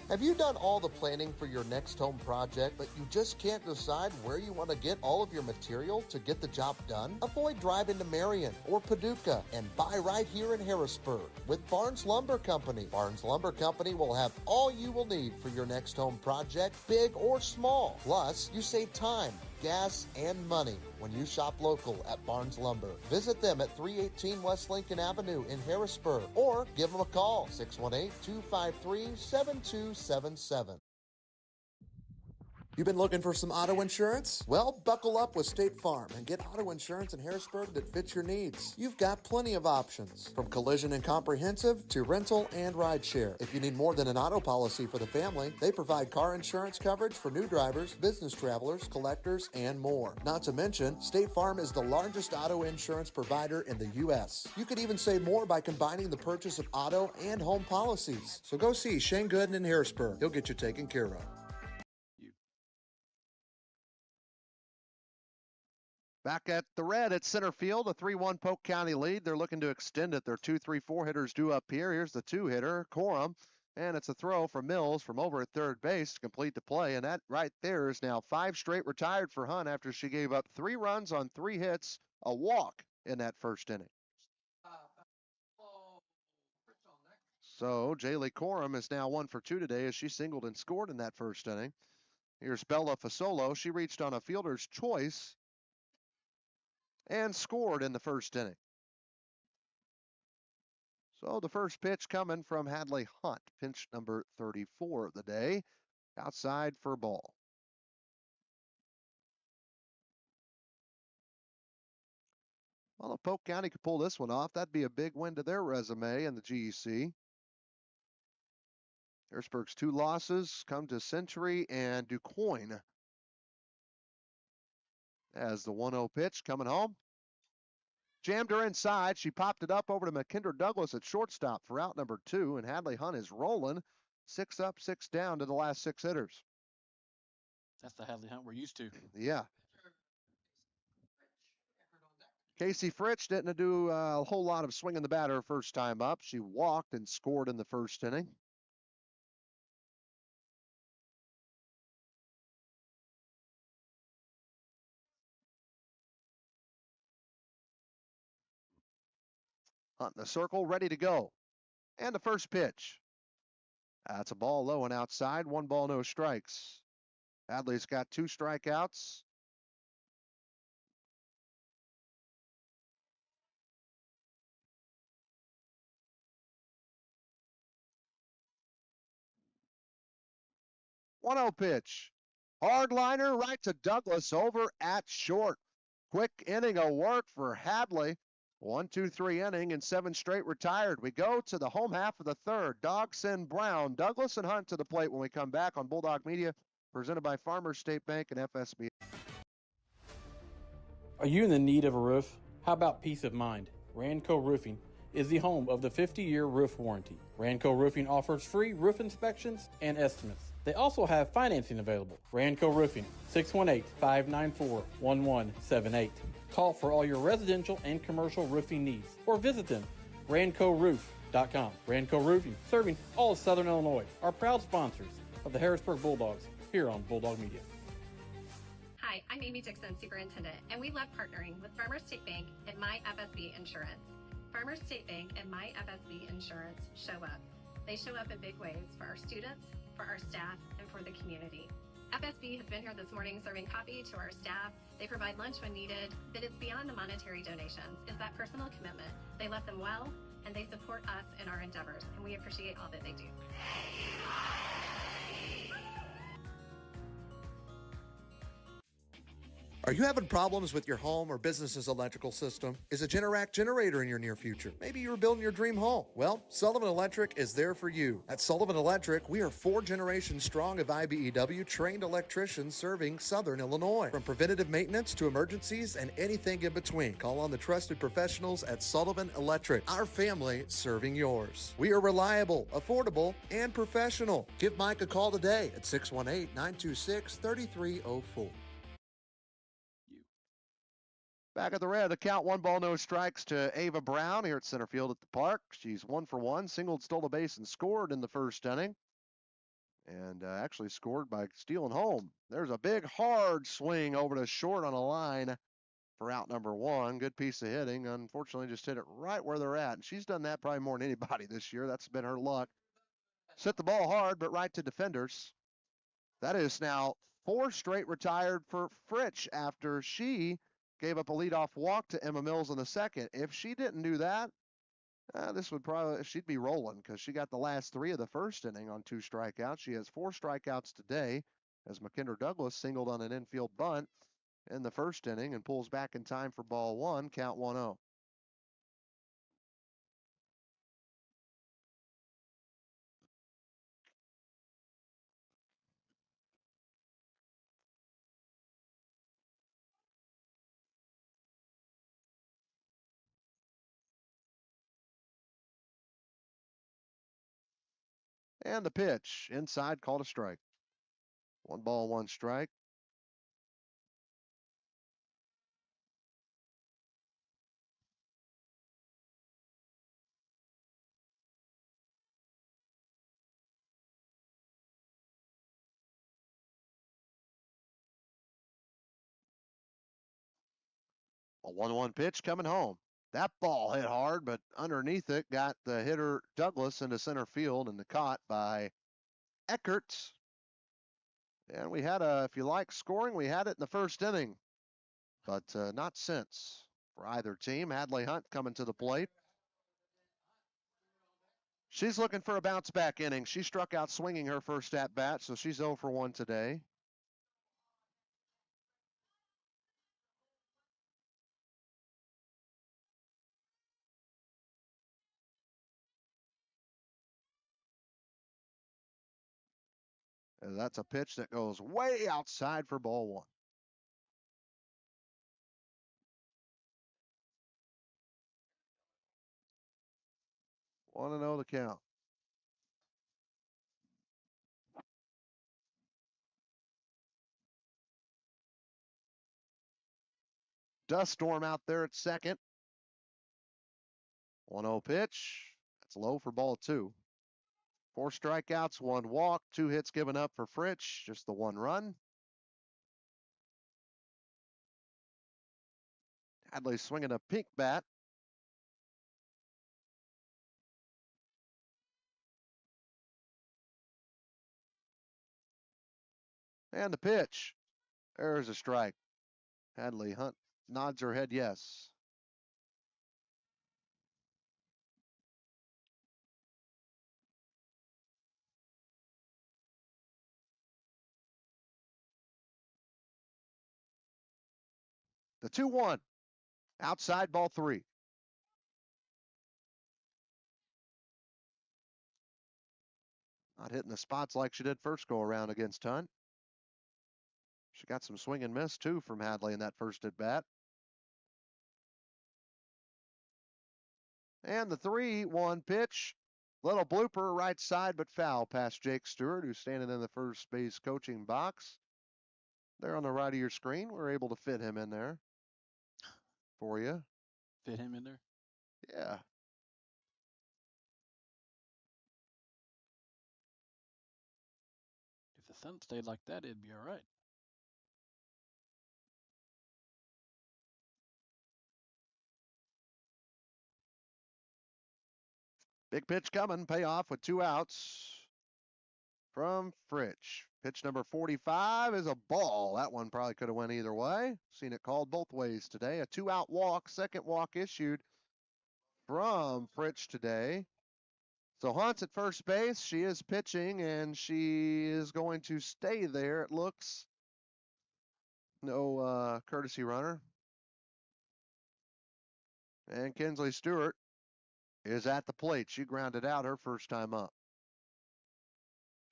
Have you done all the planning for your next home project, but you just can't decide where you want to get all of your material to get the job done? Avoid driving to Marion or Paducah and buy right here in Harrisburg with Barnes Lumber Company. Barnes Lumber Company will have all you will need for your next home project, big or small. Plus, you save time, gas, and money when you shop local at Barnes Lumber. Visit them at 318 West Lincoln Avenue in Harrisburg or give them a call, 618-253-7277. You've been looking for some auto insurance? Well, buckle up with State Farm and get auto insurance in Harrisburg that fits your needs. You've got plenty of options, from collision and comprehensive to rental and rideshare. If you need more than an auto policy for the family, they provide car insurance coverage for new drivers, business travelers, collectors, and more. Not to mention, State Farm is the largest auto insurance provider in the U.S. You could even save more by combining the purchase of auto and home policies. So go see Shane Gooden in Harrisburg. He'll get you taken care of. Back at the red at center field, a 3-1 Polk County lead. They're looking to extend it. Their 2-3-4 hitters due up here. Here's the 2-hitter, Corum, and it's a throw from Mills from over at third base to complete the play. And that right there is now 5 straight retired for Hunt after she gave up 3 runs on 3 hits, a walk in that first inning. So Jaylee Corum is now 1 for 2 today as she singled and scored in that first inning. Here's Bella Fasolo. She reached on a fielder's choice and scored in the first inning. So the first pitch coming from Hadley Hunt, pinch number 34 of the day, outside for ball. Well, if Polk County could pull this one off, that'd be a big win to their resume in the GEC. Harrisburg's 2 losses come to Century and DuQuoin. As the 1-0 pitch coming home. Jammed her inside. She popped it up over to McKendra Douglas at shortstop for out number 2, and Hadley Hunt is rolling 6 up, 6 down to the last 6 hitters. That's the Hadley Hunt we're used to. Yeah. Casey Fritsch didn't do a whole lot of swinging the bat her first time up. She walked and scored in the first inning. Hunt in the circle, ready to go. And the first pitch. That's a ball low and outside. 1 ball, no strikes. Hadley's got 2 strikeouts. One-zero pitch. Hard liner right to Douglas over at short. Quick inning of work for Hadley. 1-2-3 inning and 7 straight retired. We go to the home half of the third. Dogson, Brown, Douglas, and Hunt to the plate when we come back on Bulldog Media, presented by Farmers State Bank and FSB. Are you in the need of a roof? How about peace of mind? Ranco Roofing is the home of the 50-year roof warranty. Ranco Roofing offers free roof inspections and estimates. They also have financing available. Ranco Roofing, 618-594-1178. Call for all your residential and commercial roofing needs or visit them, rancoroof.com. Ranco Roofing, serving all of Southern Illinois, are proud sponsors of the Harrisburg Bulldogs here on Bulldog Media. Hi, I'm Amy Dixon, Superintendent, and we love partnering with Farmers State Bank and My FSB Insurance. Farmers State Bank and My FSB Insurance show up. They show up in big ways for our students, for our staff, and for the community. FSB has been here this morning serving coffee to our staff. They provide lunch when needed, but it's beyond the monetary donations. It's that personal commitment. They love them well, and they support us in our endeavors, and we appreciate all that they do. Are you having problems with your home or business's electrical system? Is a Generac generator in your near future? Maybe you're building your dream home. Well, Sullivan Electric is there for you. At Sullivan Electric, we are 4 generations strong of IBEW trained electricians serving Southern Illinois. From preventative maintenance to emergencies and anything in between, call on the trusted professionals at Sullivan Electric. Our family serving yours. We are reliable, affordable, and professional. Give Mike a call today at 618-926-3304. Back at the red, the count, 1 ball, no strikes to Ava Brown here at center field at the park. She's 1 for 1, singled, stole a base, and scored in the first inning. And actually scored by stealing home. There's a big, hard swing over to short on a line for out number 1. Good piece of hitting. Unfortunately, just hit it right where they're at. And she's done that probably more than anybody this year. That's been her luck. Hit the ball hard, but right to defenders. That is now 4 straight retired for Fritsch after she gave up a leadoff walk to Emma Mills in the second. If she didn't do that, this would probably, she'd be rolling because she got the last 3 of the first inning on 2 strikeouts. She has 4 strikeouts today as McKendra Douglas singled on an infield bunt in the first inning and pulls back in time for ball 1, count 1-0. And the pitch, inside, called a strike. 1 ball, 1 strike. A 1-1 pitch coming home. That ball hit hard, but underneath it got the hitter Douglas into center field and the caught by Eckert. And we had if you like scoring, we had it in the first inning, but not since for either team. Hadley Hunt coming to the plate. She's looking for a bounce back inning. She struck out swinging her first at bat, so she's 0 for 1 today. And that's a pitch that goes way outside for ball 1. 1-0 the count. Dust storm out there at second. 1-0 pitch. That's low for ball 2. 4 strikeouts, 1 walk, 2 hits given up for Fritsch, just the 1 run. Hadley swinging a pink bat. And the pitch. There's a strike. Hadley Hunt nods her head yes. The 2-1. Outside ball 3. Not hitting the spots like she did first go around against Hunt. She got some swing and miss too from Hadley in that first at bat. And the 3-1 pitch. Little blooper right side, but foul past Jake Stewart, who's standing in the first base coaching box. There on the right of your screen, we're able to fit him in there for you. Fit him in there? Yeah. If the sun stayed like that, it'd be all right. Big pitch coming, payoff with 2 outs from Fritsch. Pitch number 45 is a ball. That one probably could have went either way. Seen it called both ways today. A 2-out walk, second walk issued from Fritsch today. So Hunt's at first base. She is pitching, and she is going to stay there, it looks. No courtesy runner. And Kinsley Stewart is at the plate. She grounded out her first time up.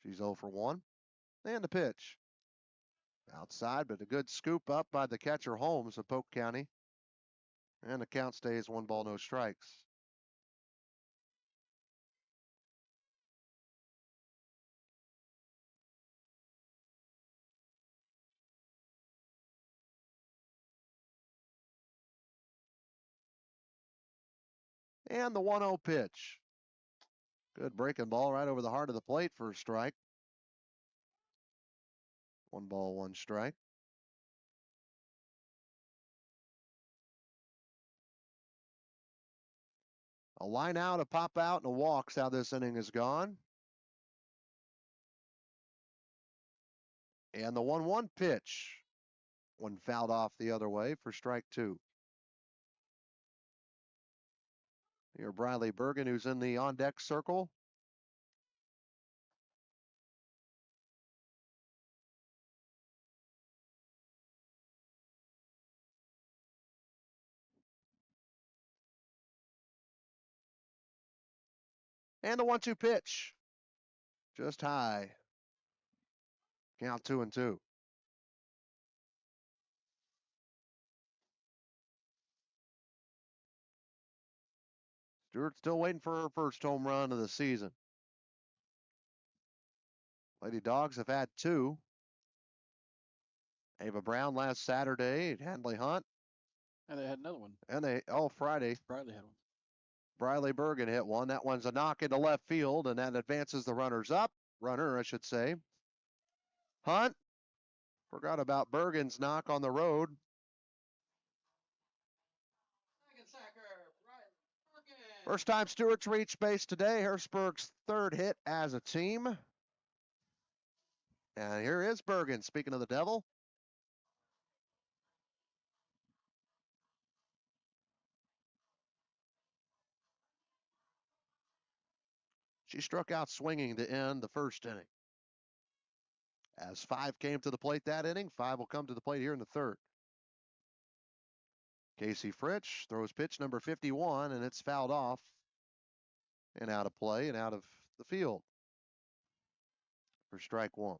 She's 0 for 1. And the pitch. Outside, but a good scoop up by the catcher Holmes of Polk County. And the count stays 1 ball, no strikes. And the 1-0 pitch. Good breaking ball right over the heart of the plate for a strike. 1 ball, 1 strike. A line out, a pop out, and a walk's how this inning is gone. And the 1-1 pitch. One fouled off the other way for strike 2. Here, Briley Bergen, who's in the on-deck circle. And the 1-2 pitch. Just high. Count 2-2. Stewart still waiting for her first home run of the season. Lady Dogs have had 2. Ava Brown last Saturday at Handley Hunt. And they had another one. And Friday. Briley had one. Briley Bergen hit one. That one's a knock into left field, and that advances the runner, I should say. Hunt. Forgot about Bergen's knock on the road. First time Stewart's reached base today. Harrisburg's 3rd hit as a team. And here is Bergen, speaking of the devil. She struck out swinging to end the first inning. As 5 came to the plate that inning, 5 will come to the plate here in the 3rd. Casey Fritsch throws pitch number 51, and it's fouled off and out of play and out of the field for strike 1.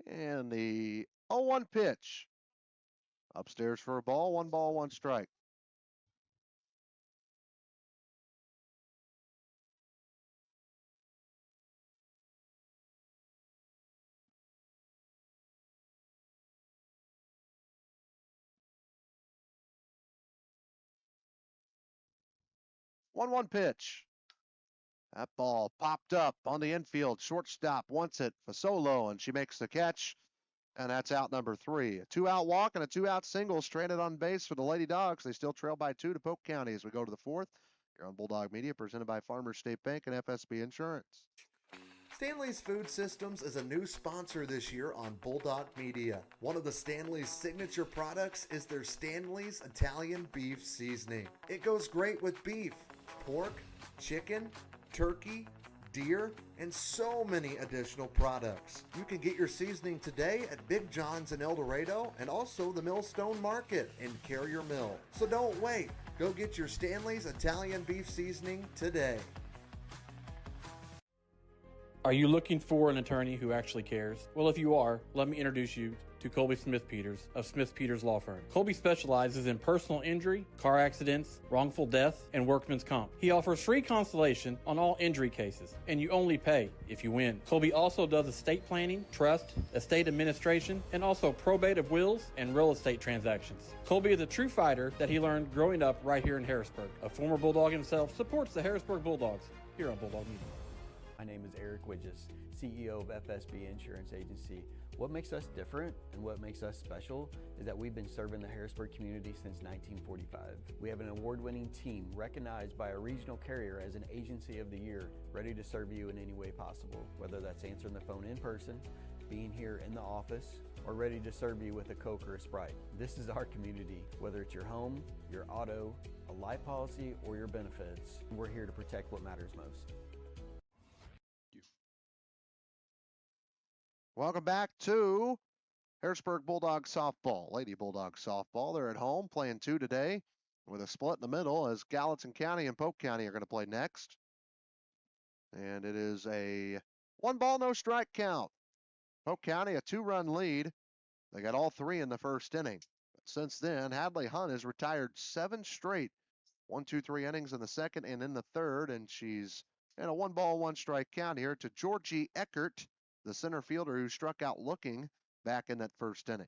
And the 0-1 pitch. Upstairs for a ball, 1 ball, 1 strike. One pitch. That ball popped up on the infield. Shortstop wants it. Fasolo, and she makes the catch. And that's out number 3. A 2-out walk and a 2-out single stranded on base for the Lady Dogs. They still trail by 2 to Polk County as we go to the 4th. Here on Bulldog Media, presented by Farmers State Bank and FSB Insurance. Stanley's Food Systems is a new sponsor this year on Bulldog Media. One of the Stanley's signature products is their Stanley's Italian Beef Seasoning. It goes great with beef, pork, chicken, turkey, deer, and so many additional products. You can get your seasoning today at Big John's in El Dorado and also the Millstone Market in Carrier Mill. So don't wait. Go get your Stanley's Italian Beef Seasoning today. Are you looking for an attorney who actually cares? Well, if you are, let me introduce you to Colby Smith-Peters of Smith-Peters Law Firm. Colby specializes in personal injury, car accidents, wrongful death, and workman's comp. He offers free consultation on all injury cases, and you only pay if you win. Colby also does estate planning, trust, estate administration, and also probate of wills and real estate transactions. Colby is a true fighter that he learned growing up right here in Harrisburg. A former Bulldog himself, supports the Harrisburg Bulldogs here on Bulldog Media. My name is Eric Widges, CEO of FSB Insurance Agency. What makes us different and what makes us special is that we've been serving the Harrisburg community since 1945. We have an award-winning team recognized by a regional carrier as an Agency of the Year, ready to serve you in any way possible, whether that's answering the phone in person, being here in the office, or ready to serve you with a Coke or a Sprite. This is our community. Whether it's your home, your auto, a life policy, or your benefits, we're here to protect what matters most. Welcome back to Harrisburg Bulldog softball. Lady Bulldog softball. They're at home playing 2 today with a split in the middle as Gallatin County and Polk County are going to play next. And it is a 1-ball, no strike count. Polk County a 2-run lead. They got all 3 in the first inning. But since then, Hadley Hunt has retired 7 straight 1-2-3 innings in the second and in the third, and she's in a 1-ball, 1-strike count here to Georgie Eckert, the center fielder who struck out looking back in that first inning.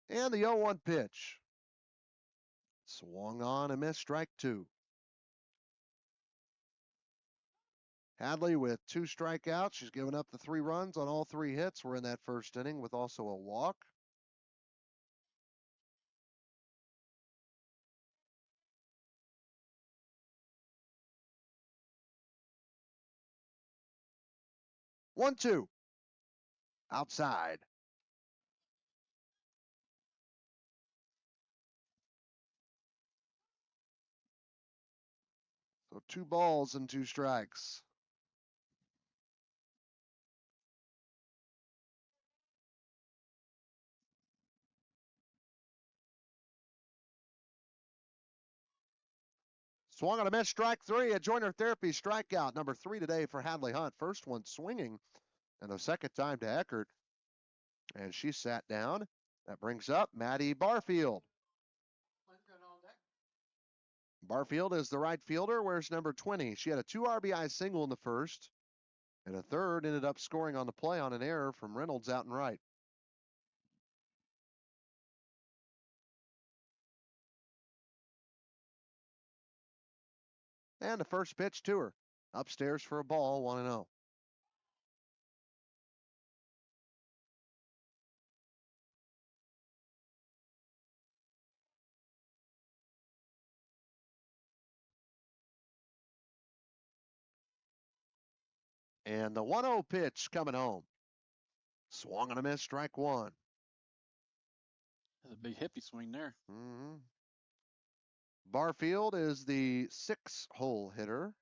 And the 0-1 pitch. Swung on and missed, strike 2. Hadley with 2 strikeouts. She's given up the 3 runs on all 3 hits. We're in that first inning with also a walk. One, 2. Outside. So 2 balls and 2 strikes. Swung on a miss, strike 3. A Joiner Therapy strikeout, number 3 today for Hadley Hunt. First one swinging, and the second time to Eckert. And she sat down. That brings up Maddie Barfield. Barfield is the right fielder. Where's number 20? She had a 2 RBI single in the first, and a third ended up scoring on the play on an error from Reynolds out and right. And the first pitch to her. Upstairs for a ball, 1-0. And the 1-0 pitch coming home. Swung on a miss, strike 1. That's a big hippie swing there. Mm-hmm. Barfield is the 6-hole hitter.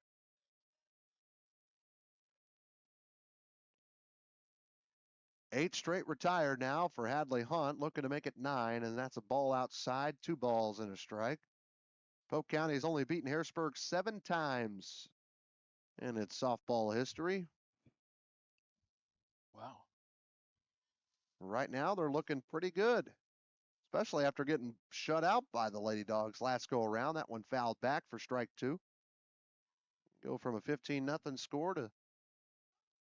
Eight straight retired now for Hadley Hunt, looking to make it 9, and that's a ball outside, 2 balls and a strike. Polk County has only beaten Harrisburg 7 times in its softball history. Wow. Right now, they're looking pretty good, especially after getting shut out by the Lady Dogs last go around. That one fouled back for strike 2. Go from a 15-0 score to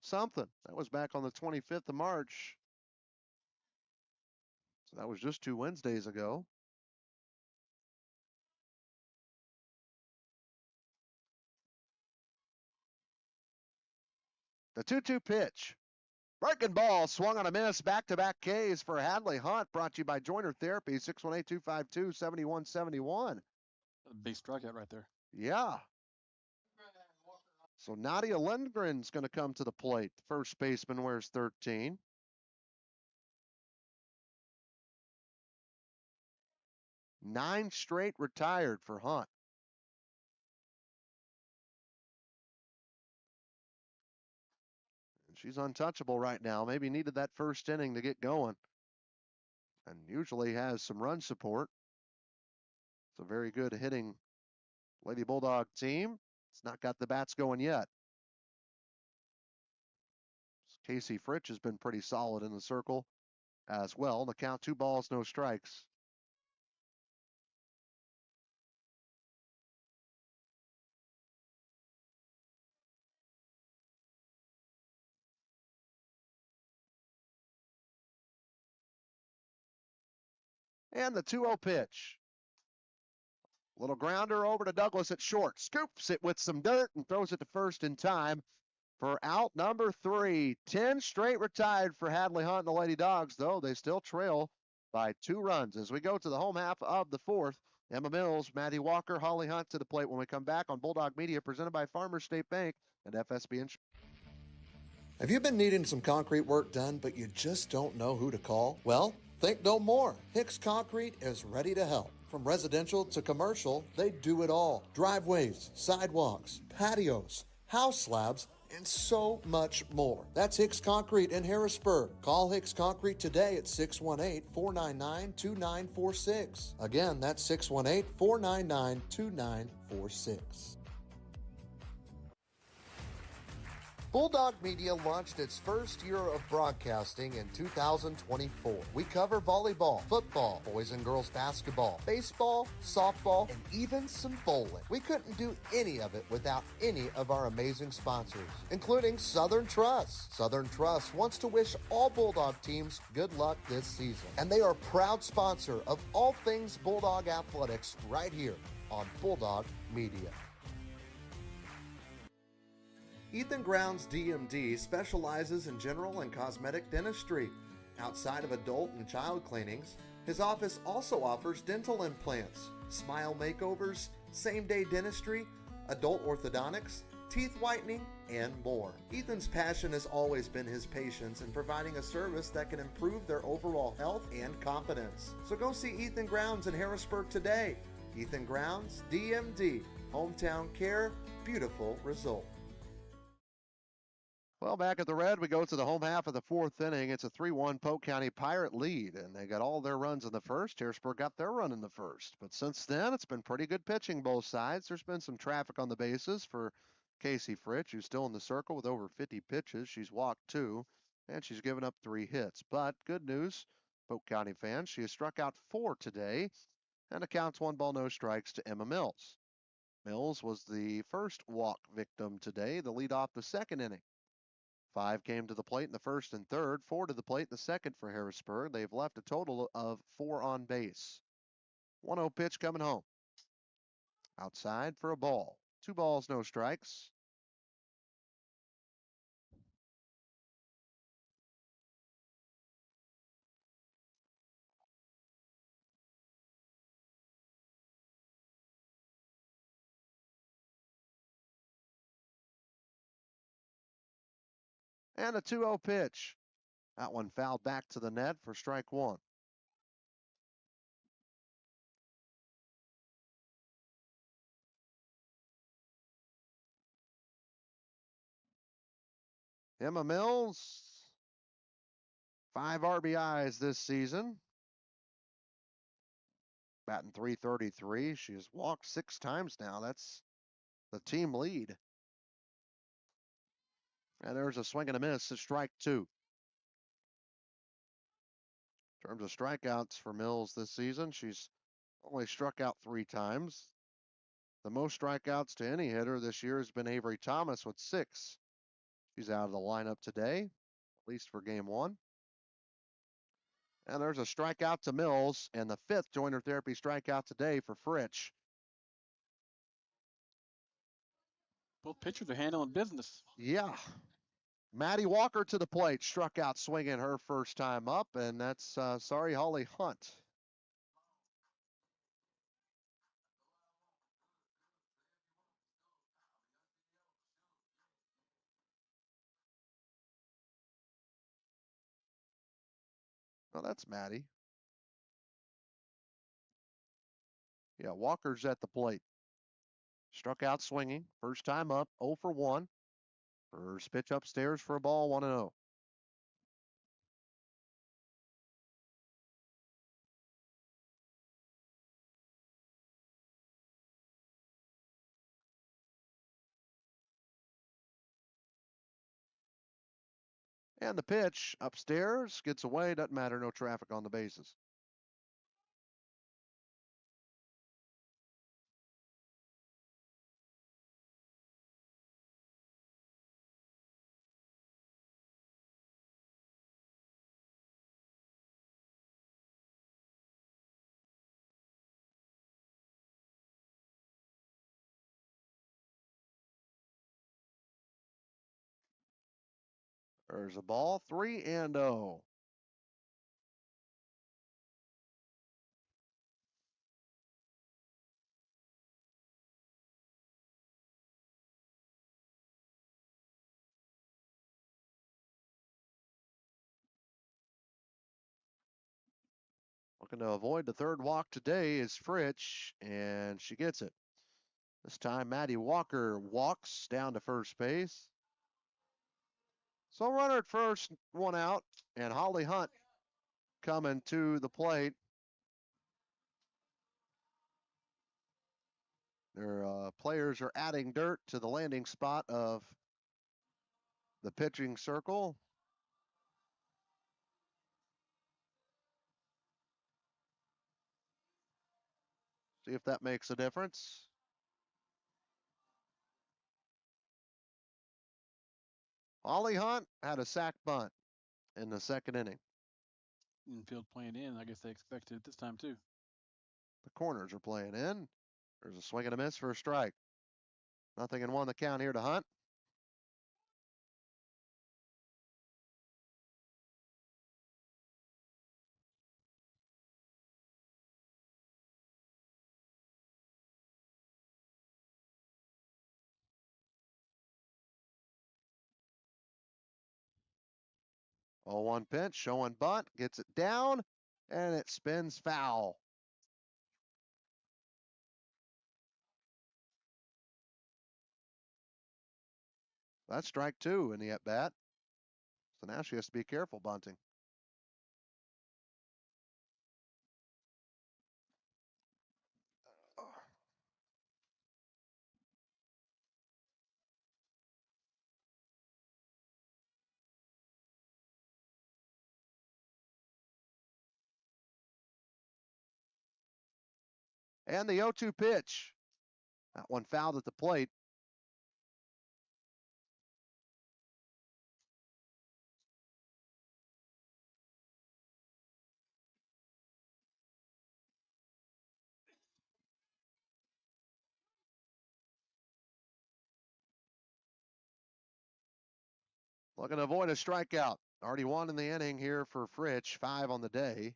something. That was back on the 25th of March. So that was just 2 Wednesdays ago. The 2-2 pitch. Breaking ball, swung on a miss, back-to-back Ks for Hadley Hunt, brought to you by Joiner Therapy, 618-252-7171. A big strikeout right there. Yeah. So Nadia Lindgren's going to come to the plate. First baseman wears 13. Nine straight retired for Hunt. She's untouchable right now. Maybe needed that first inning to get going. And usually has some run support. It's a very good hitting Lady Bulldog team. It's not got the bats going yet. Casey Fritsch has been pretty solid in the circle as well. The count, 2 balls, no strikes. And the 2-0 pitch. Little grounder over to Douglas at short. Scoops it with some dirt and throws it to first in time for out number 3. 10 straight retired for Hadley Hunt and the Lady Dogs, though they still trail by 2 runs as we go to the home half of the 4th. Emma Mills, Maddie Walker, Holly Hunt to the plate when we come back on Bulldog Media, presented by Farmers State Bank and FSB Insurance. Have you been needing some concrete work done, but you just don't know who to call? Well, think no more. Hicks Concrete is ready to help. From residential to commercial, they do it all. Driveways, sidewalks, patios, house slabs, and so much more. That's Hicks Concrete in Harrisburg. Call Hicks Concrete today at 618-499-2946. Again, that's 618-499-2946. Bulldog Media launched its first year of broadcasting in 2024. We cover volleyball, football, boys and girls basketball, baseball, softball, and even some bowling. We couldn't do any of it without any of our amazing sponsors, including Southern Trust. Southern Trust wants to wish all Bulldog teams good luck this season, and they are a proud sponsor of all things Bulldog athletics right here on Bulldog Media. Ethan Grounds DMD specializes in general and cosmetic dentistry. Outside of adult and child cleanings, his office also offers dental implants, smile makeovers, same-day dentistry, adult orthodontics, teeth whitening, and more. Ethan's passion has always been his patients in providing a service that can improve their overall health and confidence. So go see Ethan Grounds in Harrisburg today. Ethan Grounds DMD, hometown care, beautiful result. Well, back at the Red, we go to the home half of the fourth inning. It's a 3-1 Polk County Pirate lead, and they got all their runs in the first. Harrisburg got their run in the first. But since then, it's been pretty good pitching both sides. There's been some traffic on the bases for Casey Fritsch, who's still in the circle with over 50 pitches. She's walked 2, and she's given up 3 hits. But good news, Polk County fans, she has struck out 4 today, and accounts 1 ball, no strikes to Emma Mills. Mills was the first walk victim today, the lead off the second inning. 5 came to the plate in the first and third, 4 to the plate in the second for Harrisburg. They've left a total of 4 on base. 1-0 pitch coming home. Outside for a ball. 2 balls, no strikes. And a 2-0 pitch. That one fouled back to the net for strike 1. Emma Mills, 5 RBIs this season. Batting .333. She has walked 6 times now. That's the team lead. And there's a swing and a miss at strike 2. In terms of strikeouts for Mills this season, she's only struck out 3 times. The most strikeouts to any hitter this year has been Avery Thomas with 6. She's out of the lineup today, at least for game 1. And there's a strikeout to Mills, and the 5th joiner therapy strikeout today for Fritsch. Both pitchers are handling business. Yeah. Maddie Walker to the plate, struck out swinging her first time up, and that's, Holly Hunt. Oh, that's Maddie. Yeah, Walker's at the plate. Struck out swinging, first time up, 0 for 1. First pitch upstairs for a ball, 1-0. And the pitch upstairs gets away, doesn't matter, no traffic on the bases. There's a ball, 3-0. Looking to avoid the third walk today is Fritsch, and she gets it. This time, Maddie Walker walks down to first base. So runner at first, one out, and Holly Hunt coming to the plate. Their players are adding dirt to the landing spot of the pitching circle. See if that makes a difference. Holly Hunt had a sac bunt in the second inning. Infield playing in. I guess they expected it this time too. The corners are playing in. There's a swing and a miss for a strike. 0-1 the count here to Hunt. Oh, 1 pitch, showing bunt, gets it down, and it spins foul. That's strike 2 in the at-bat. So now she has to be careful bunting. And the 0-2 pitch. That one fouled at the plate. Looking to avoid a strikeout. Already 1 in the inning here for Fritsch, 5 on the day.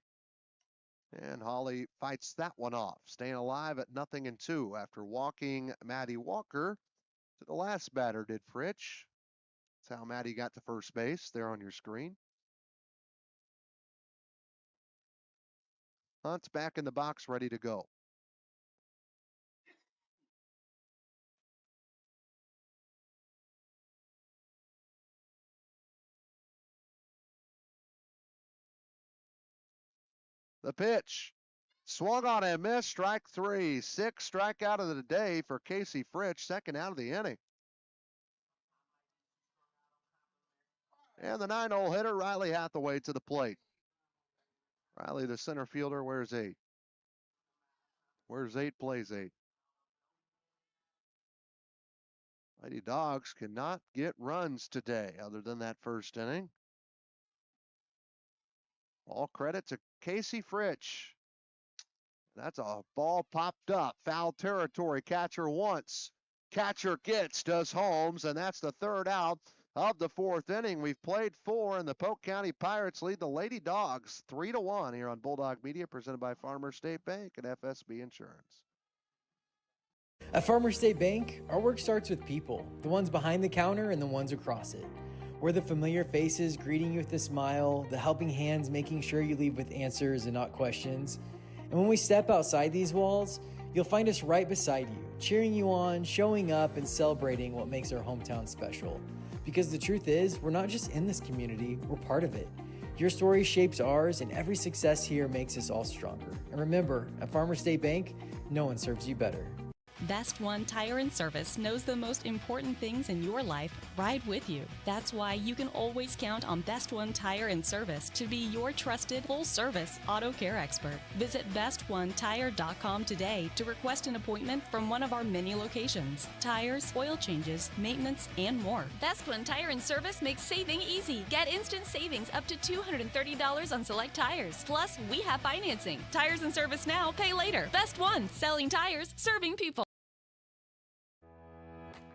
And Holly fights that one off, staying alive at 0-2 after walking Maddie Walker to the last batter, did Fritsch. That's how Maddie got to first base there on your screen. Hunt's back in the box, ready to go. The pitch. Swung on and missed, strike 3. 6th strikeout of the day for Casey Fritsch, second out of the inning. And the 9-hole hitter, Riley Hathaway, to the plate. Riley, the center fielder, wears 8. Wears 8, plays 8. Lady Dogs cannot get runs today other than that first inning. All credit to Casey Fritsch. That's a ball popped up. Foul territory. Catcher wants. Catcher gets, does Holmes, and that's the third out of the 4th inning. We've played 4, and the Polk County Pirates lead the Lady Dogs 3-1 here on Bulldog Media, presented by Farmers State Bank and FSB Insurance. At Farmers State Bank, our work starts with people, the ones behind the counter and the ones across it. We're the familiar faces greeting you with a smile, the helping hands making sure you leave with answers and not questions. And when we step outside these walls, you'll find us right beside you, cheering you on, showing up, and celebrating what makes our hometown special. Because the truth is, we're not just in this community, we're part of it. Your story shapes ours, and every success here makes us all stronger. And remember, at Farmers State Bank, no one serves you better. Best One Tire and Service knows the most important things in your life ride with you. That's why you can always count on Best One Tire and Service to be your trusted full-service auto care expert. Visit bestonetire.com today to request an appointment from one of our many locations. Tires, oil changes, maintenance, and more. Best One Tire and Service makes saving easy. Get instant savings up to $230 on select tires. Plus, we have financing. Tires and Service now, pay later. Best One, selling tires, serving people.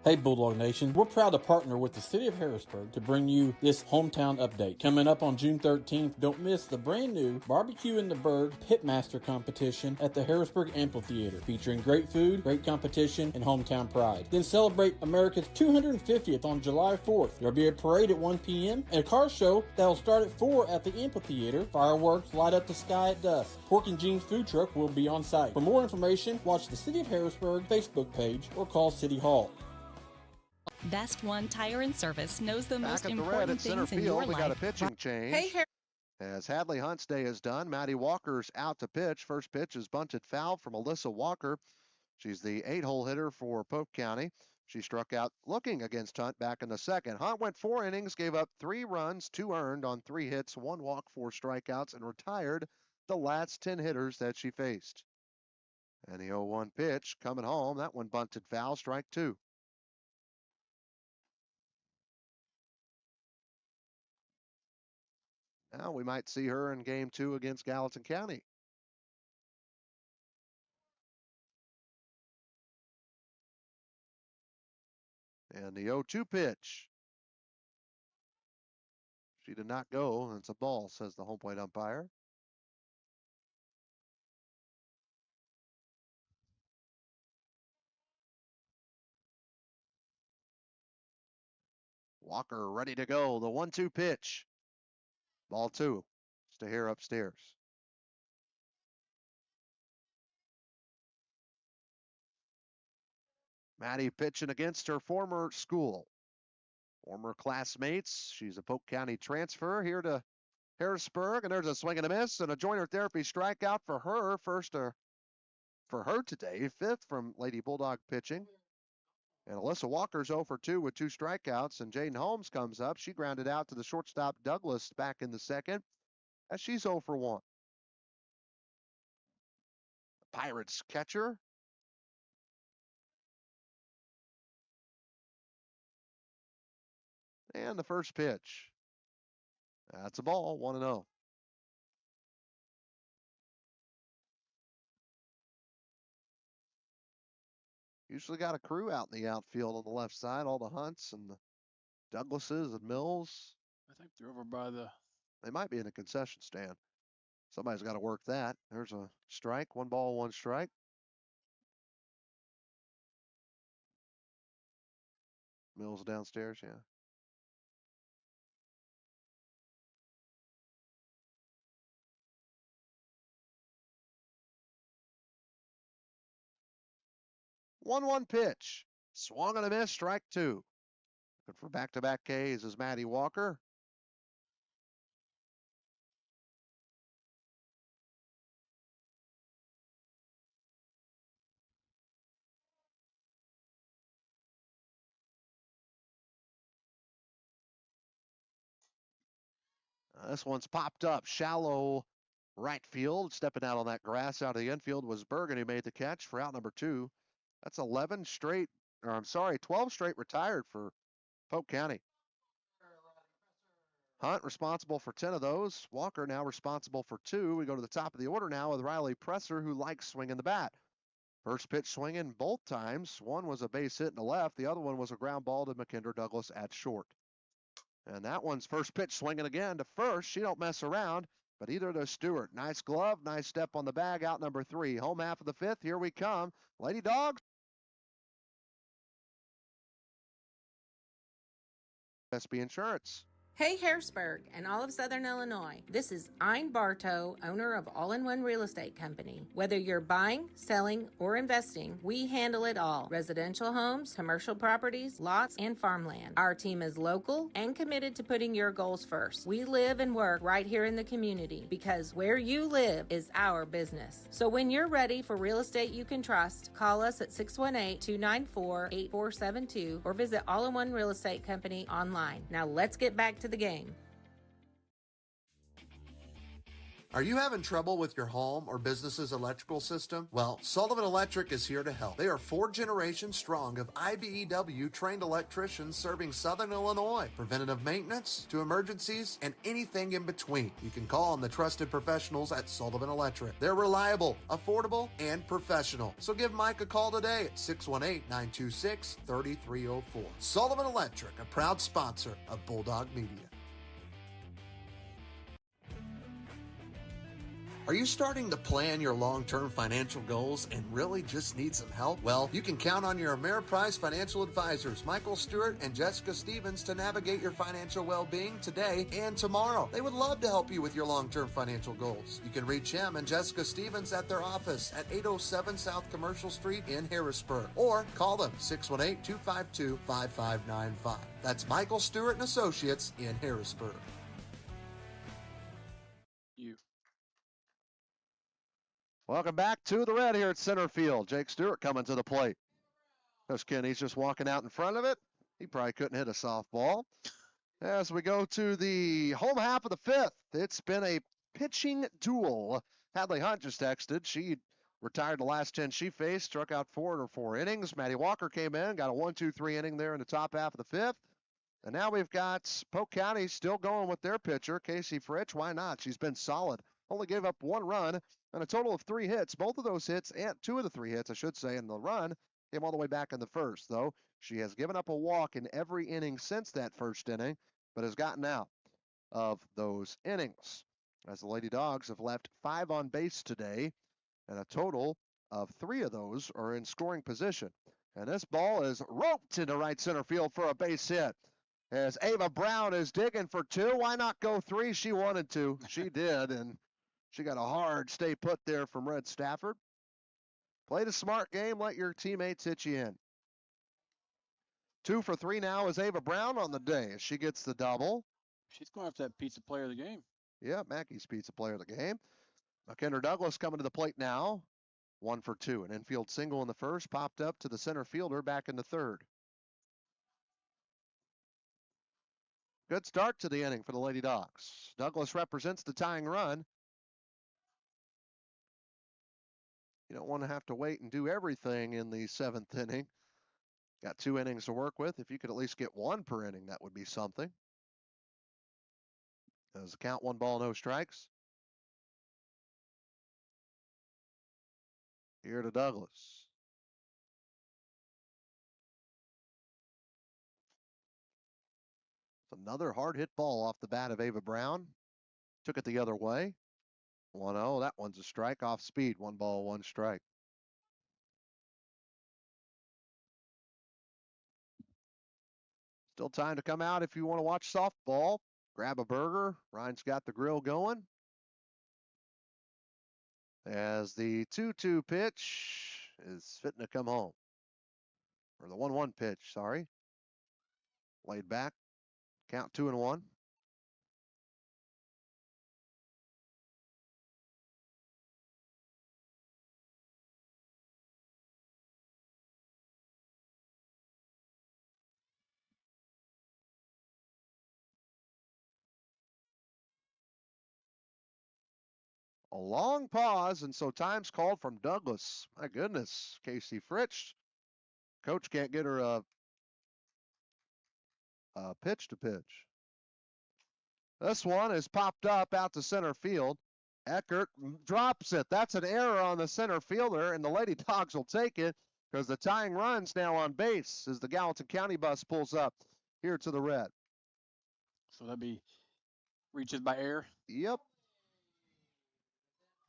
Hey Bulldog Nation, we're proud to partner with the City of Harrisburg to bring you this hometown update. Coming up on June 13th, don't miss the brand new Barbecue in the Bird Pitmaster competition at the Harrisburg Amphitheater, featuring great food, great competition, and hometown pride. Then celebrate America's 250th on July 4th. There'll be a parade at 1 p.m. and a car show that'll start at 4 at the amphitheater. Fireworks light up the sky at dusk. Pork and Jeans food truck will be on site. For more information, watch the City of Harrisburg Facebook page or call City Hall. Best One Tire and Service knows the most Back at the red important at center things in your field, we life. got a pitching change. Hey, As Hadley Hunt's day is done, Maddie Walker's out to pitch. First pitch is bunted foul from Alyssa Walker. She's the 8-hole hitter for Polk County. She struck out looking against Hunt back in the second. Hunt went 4 innings, gave up 3 runs, 2 earned on 3 hits, 1 walk, 4 strikeouts, and retired the last 10 hitters that she faced. And the 0-1 pitch coming home. That one bunted foul, strike 2. Now we might see her in game 2 against Gallatin County. And the 0-2 pitch. She did not go, and it's a ball, says the home plate umpire. Walker ready to go. The 1-2 pitch. Ball 2. Stay here upstairs. Maddie pitching against her former school. Former classmates. She's a Polk County transfer here to Harrisburg, and there's a swing and a miss and a joiner therapy strikeout for her. First for her today. 5th from Lady Bulldog pitching. And Alyssa Walker's 0 for 2 with 2 strikeouts, and Jaden Holmes comes up. She grounded out to the shortstop Douglas back in the second, as she's 0 for 1. Pirates catcher. And the first pitch. That's a ball, 1-0. Usually got a crew out in the outfield on the left side, all the Hunts and the Douglases and Mills. I think they're over by the... They might be in a concession stand. Somebody's got to work that. There's a strike, 1 ball, 1 strike. Mills downstairs, yeah. One pitch. Swung and a miss, strike 2. Good for back-to-back Ks is Maddie Walker. This one's popped up. Shallow right field. Stepping out on that grass out of the infield was Bergen, who made the catch for out number 2. That's 12 straight retired for Polk County. Hunt responsible for 10 of those. Walker now responsible for 2. We go to the top of the order now with Riley Presser, who likes swinging the bat. First pitch swinging both times. One was a base hit in the left. The other one was a ground ball to McKinder Douglas at short. And that one's first pitch swinging again to first. She don't mess around, but either does Stewart. Nice glove, nice step on the bag, out number 3. Home half of the 5th, here we come. Lady Dogs. SB Insurance. Hey Harrisburg and all of Southern Illinois. This is Ein Bartow, owner of All-in-One Real Estate Company. Whether you're buying, selling, or investing, we handle it all. Residential homes, commercial properties, lots, and farmland. Our team is local and committed to putting your goals first. We live and work right here in the community because where you live is our business. So when you're ready for real estate you can trust, call us at 618-294-8472 or visit All-in-One Real Estate Company online. Now let's get back to the game. Are you having trouble with your home or business's electrical system? Well, Sullivan Electric is here to help. They are 4 generations strong of IBEW trained electricians serving Southern Illinois. Preventative maintenance to emergencies and anything in between. You can call on the trusted professionals at Sullivan Electric. They're reliable, affordable, and professional. So give Mike a call today at 618-926-3304. Sullivan Electric, a proud sponsor of Bulldog Media. Are you starting to plan your long-term financial goals and really just need some help? Well, you can count on your Ameriprise financial advisors, Michael Stewart and Jessica Stevens, to navigate your financial well-being today and tomorrow. They would love to help you with your long-term financial goals. You can reach him and Jessica Stevens at their office at 807 South Commercial Street in Harrisburg, or call them 618-252-5595. That's Michael Stewart and Associates in Harrisburg. Welcome back to the red here at center field. Jake Stewart coming to the plate. Coach Kenny's just walking out in front of it. He probably couldn't hit a softball. As we go to the home half of the 5th, it's been a pitching duel. Hadley Hunt just texted. She retired the last 10 she faced, struck out 4 in her 4 innings. Maddie Walker came in, got a 1-2-3 inning there in the top half of the 5th. And now we've got Polk County still going with their pitcher, Casey Fritch. Why not? She's been solid. Only gave up 1 run and a total of 3 hits. Both of those hits, and 2 of the 3 hits, I should say, in the run, came all the way back in the first, though. She has given up a walk in every inning since that first inning, but has gotten out of those innings. As the Lady Dogs have left 5 on base today, and a total of 3 of those are in scoring position. And this ball is roped into right center field for a base hit. As Ava Brown is digging for 2, why not go 3? She wanted to. She did, and she got a hard stay put there from Red Stafford. Played a smart game. Let your teammates hit you in. 2 for 3 now is Ava Brown on the day as she gets the double. She's going after that pizza player of the game. Yeah, Mackey's pizza player of the game. Kendra Douglas coming to the plate now. 1 for 2. An infield single in the first, popped up to the center fielder back in the third. Good start to the inning for the Lady Dogs. Douglas represents the tying run. You don't want to have to wait and do everything in the 7th inning. Got 2 innings to work with. If you could at least get 1 per inning, that would be something. As the count, 1 ball, no strikes. Here to Douglas. It's another hard hit ball off the bat of Ava Brown. Took it the other way. 1-0. That one's a strike off speed. 1 ball, 1 strike. Still time to come out if you want to watch softball. Grab a burger. Ryan's got the grill going. As the 2-2 pitch is fitting to come home. Or the 1-1 pitch, sorry. Laid back. Count 2-1. A long pause, and so time's called from Douglas. My goodness, Casey Fritch. Coach can't get her a pitch to pitch. This one is popped up out to center field. Eckert drops it. That's an error on the center fielder, and the Lady Dogs will take it because the tying run's now on base as the Gallatin County bus pulls up here to the red. So that'd be reaches by air? Yep.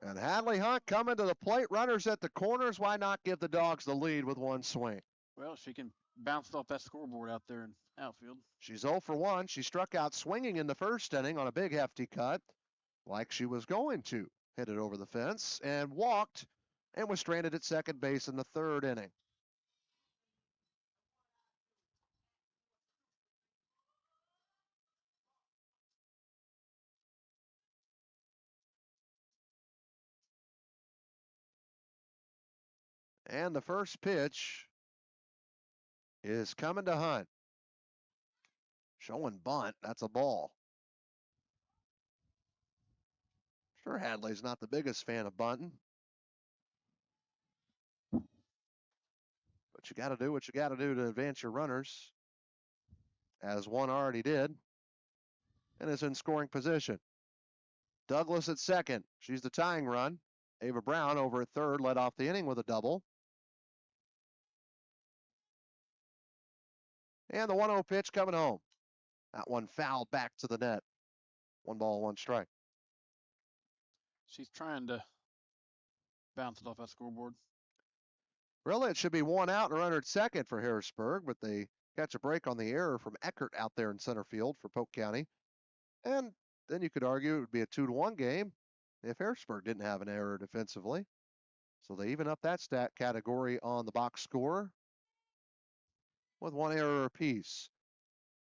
And Hadley Hunt coming to the plate. Runners at the corners. Why not give the Dogs the lead with 1 swing? Well, she can bounce off that scoreboard out there in outfield. She's 0 for 1. She struck out swinging in the first inning on a big hefty cut, like she was going to hit it over the fence, and walked and was stranded at second base in the 3rd inning. And the first pitch is coming to Hunt. Showing bunt. That's a ball. Sure, Hadley's not the biggest fan of bunting. But you got to do what you got to do to advance your runners, as one already did, and is in scoring position. Douglas at second. She's the tying run. Ava Brown over at third led off the inning with a double. And the 1-0 pitch coming home. That one fouled back to the net. 1 ball, 1 strike. She's trying to bounce it off that scoreboard. Really, it should be 1 out and a runner at second for Harrisburg, but they catch a break on the error from Eckert out there in center field for Polk County. And then you could argue it would be a 2-1 game if Harrisburg didn't have an error defensively. So they even up that stat category on the box score with 1 error apiece.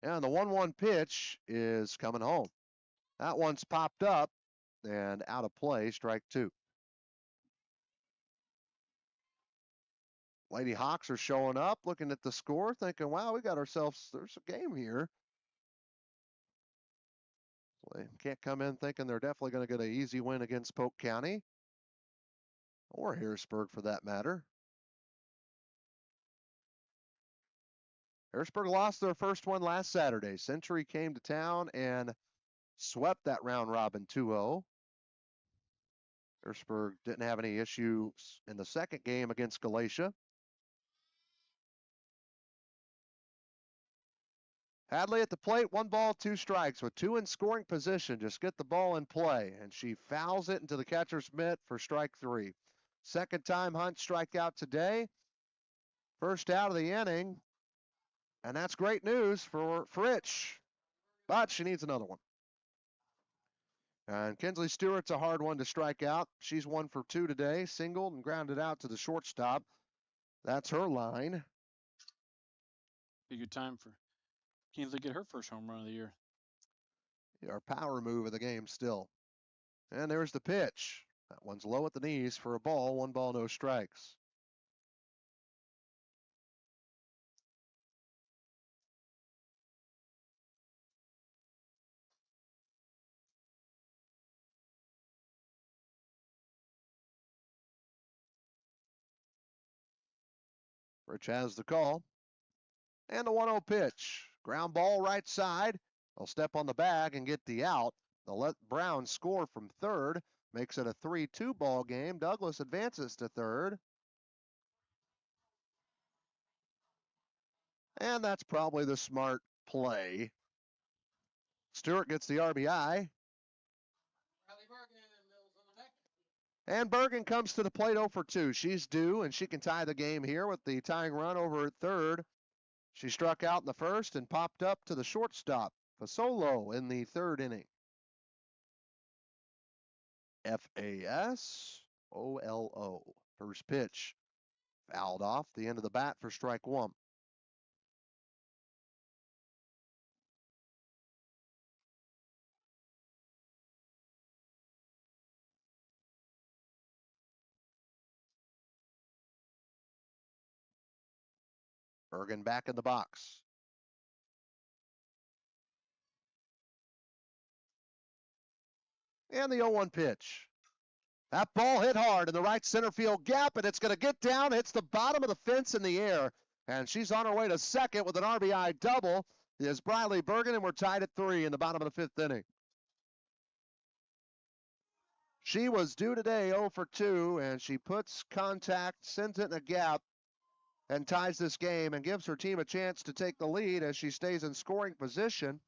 And the 1-1 pitch is coming home. That one's popped up and out of play, strike 2. Lady Hawks are showing up, looking at the score, thinking, wow, we got ourselves, there's a game here. So they can't come in thinking they're definitely going to get an easy win against Polk County, or Harrisburg for that matter. Harrisburg lost their first one last Saturday. Century came to town and swept that round robin 2-0. Harrisburg didn't have any issues in the second game against Galatia. Hadley at the plate, 1 ball, 2 strikes with 2 in scoring position. Just get the ball in play, and she fouls it into the catcher's mitt for strike 3. Second time Hunt strikeout today. First out of the inning, and that's great news for Fritsch, but she needs another one. And Kinsley Stewart's a hard one to strike out. She's 1 for 2 today, singled and grounded out to the shortstop. That's her line. Be a good time for Kinsley to get her first home run of the year. Our power move of the game still. And there's the pitch. That one's low at the knees for a ball. 1 ball, no strikes. Rich has the call. And the 1-0 pitch. Ground ball right side. They'll step on the bag and get the out. They'll let Brown score from third. Makes it a 3-2 ball game. Douglas advances to third. And that's probably the smart play. Stewart gets the RBI. And Bergen comes to the plate 0 for 2. She's due, and she can tie the game here with the tying run over at third. She struck out in the first and popped up to the shortstop. Fasolo in the third inning. Fasolo. First pitch. Fouled off the end of the bat for strike 1. Bergen back in the box. And the 0-1 pitch. That ball hit hard in the right center field gap, and it's going to get down, hits the bottom of the fence in the air, and she's on her way to second with an RBI double. Is Briley Bergen, and we're tied at 3 in the bottom of the 5th inning. She was due today 0 for 2, and she puts contact, sends it in a gap, and ties this game and gives her team a chance to take the lead as she stays in scoring position.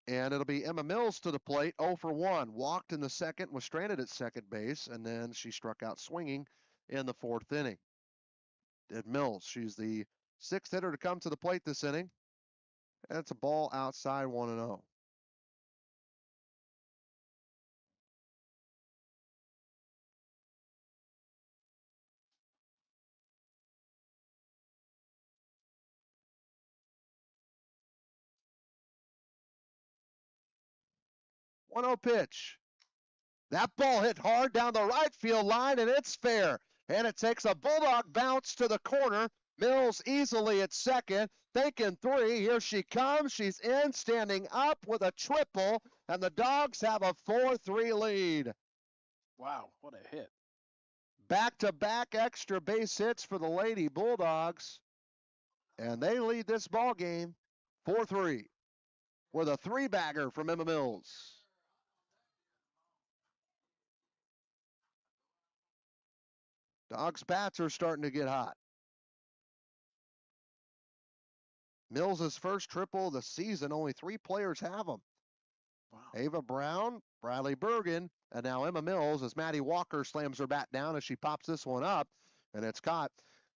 And it'll be Emma Mills to the plate, 0 for 1. Walked in the second, was stranded at second base, and then she struck out swinging in the 4th inning. Did Mills. She's the 6th hitter to come to the plate this inning. That's a ball outside 1-0. Pitch. That ball hit hard down the right field line, and it's fair. And it takes a Bulldog bounce to the corner. Mills easily at second, thinking 3. Here she comes. She's in, standing up with a triple. and the Dogs have a 4-3 lead. Wow, what a hit. Back-to-back extra base hits for the Lady Bulldogs, and they lead this ball game 4-3 with a three-bagger from Emma Mills. Dogs' bats are starting to get hot. Mills' first triple of the season, only 3 players have them. Wow. Ava Brown, Bradley Bergen, and now Emma Mills as Maddie Walker slams her bat down as she pops this one up, and it's caught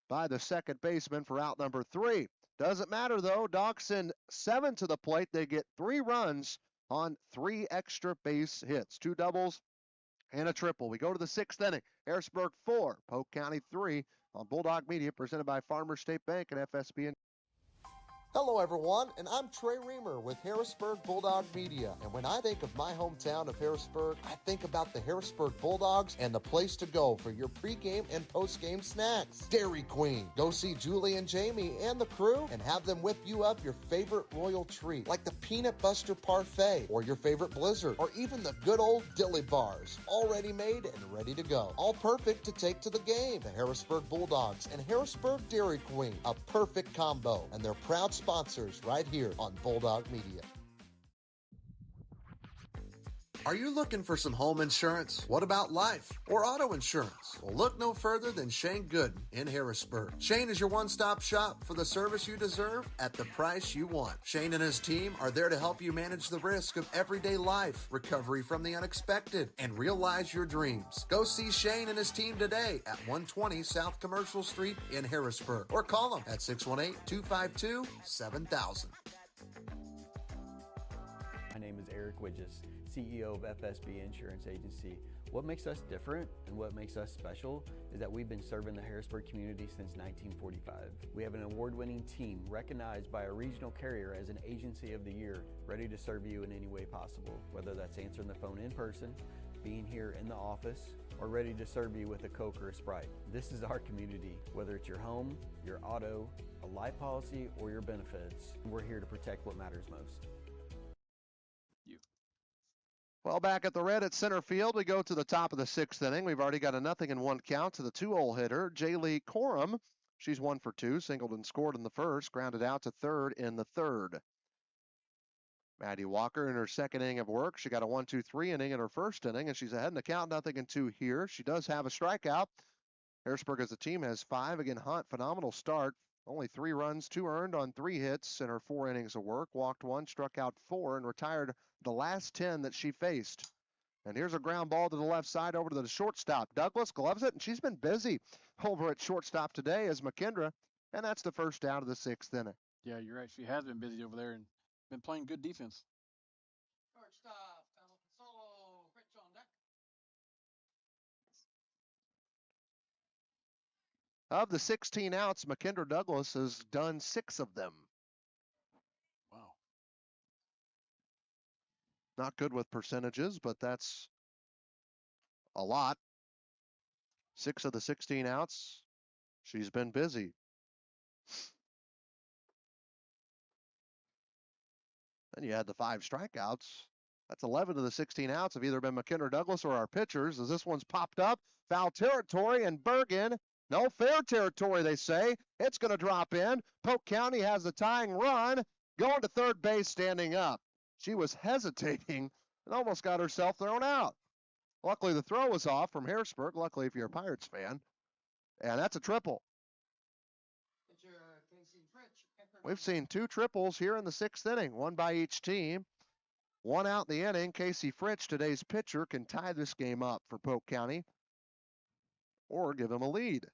by the second baseman for out number 3. Doesn't matter, though. Dogs send 7 to the plate. They get 3 runs on 3 extra base hits, 2 doubles and a triple. We go to the 6th inning. Harrisburg 4, Polk County 3 on Bulldog Media, presented by Farmers State Bank and FSB. Hello, everyone, and I'm Trey Reamer with Harrisburg Bulldog Media. And when I think of my hometown of Harrisburg, I think about the Harrisburg Bulldogs and the place to go for your pregame and postgame snacks. Dairy Queen. Go see Julie and Jamie and the crew and have them whip you up your favorite royal treat, like the Peanut Buster Parfait or your favorite Blizzard, or even the good old Dilly Bars, already made and ready to go. All perfect to take to the game. The Harrisburg Bulldogs and Harrisburg Dairy Queen, a perfect combo, and they're proud sponsors right here on Bulldog Media. Are you looking for some home insurance? What about life or auto insurance? Well, look no further than Shane Gooden in Harrisburg. Shane is your one-stop shop for the service you deserve at the price you want. Shane and his team are there to help you manage the risk of everyday life, recovery from the unexpected, and realize your dreams. Go see Shane and his team today at 120 South Commercial Street in Harrisburg, or call them at 618-252-7000. My name is Eric Widges, CEO of FSB Insurance Agency. What makes us different and what makes us special is that we've been serving the Harrisburg community since 1945. We have an award-winning team recognized by a regional carrier as an Agency of the Year, ready to serve you in any way possible, whether that's answering the phone in person, being here in the office, or ready to serve you with a Coke or a Sprite. This is our community. Whether it's your home, your auto, a life policy, or your benefits, we're here to protect what matters most. Well, back at the red at center field, we go to the top of the 6th inning. We've already got a 0-1 count to the 2-hole hitter, Jaylee Corum. She's 1 for 2, singled and scored in the first, grounded out to third in the third. Maddie Walker in her second inning of work. She got a 1-2-3 inning in her first inning, and she's ahead in the count, 0-2 here. She does have a strikeout. Harrisburg as a team has 5. Again, Hunt, phenomenal start. Only 3 runs, 2 earned on 3 hits in her 4 innings of work. Walked 1, struck out 4, and retired the last 10 that she faced. And here's a ground ball to the left side over to the shortstop. Douglas gloves it, and she's been busy over at shortstop today as McKendra, and that's the first out of the 6th inning. Yeah, you're right. She has been busy over there and been playing good defense. Shortstop, solo, Fritz on deck. Of the 16 outs, McKendra Douglas has done 6 of them. Wow. Not good with percentages, but that's a lot. 6 of the 16 outs, she's been busy. Then you had the 5 strikeouts. That's 11 of the 16 outs have either been McKendra Douglas or our pitchers, as this one's popped up. Foul territory, and Bergen, no fair territory, they say. It's going to drop in. Polk County has the tying run, going to third base, standing up. She was hesitating and almost got herself thrown out. Luckily, the throw was off from Harrisburg, luckily if you're a Pirates fan. And that's a triple. We've seen 2 triples here in the 6th inning, 1 by each team. 1 out in the inning. Casey Fritsch, today's pitcher, can tie this game up for Polk County or give them a lead.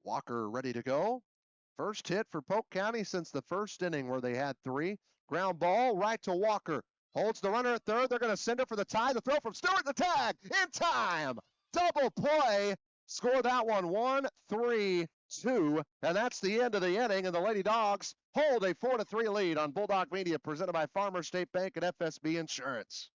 Walker ready to go. First hit for Polk County since the first inning where they had 3. Ground ball right to Walker. Holds the runner at third. They're going to send it for the tie. The throw from Stewart, the tag in time. Double play. Score that one 1-3-2. And that's the end of the inning. And the Lady Dogs hold a 4-3 lead on Bulldog Media, presented by Farmers State Bank and FSB Insurance.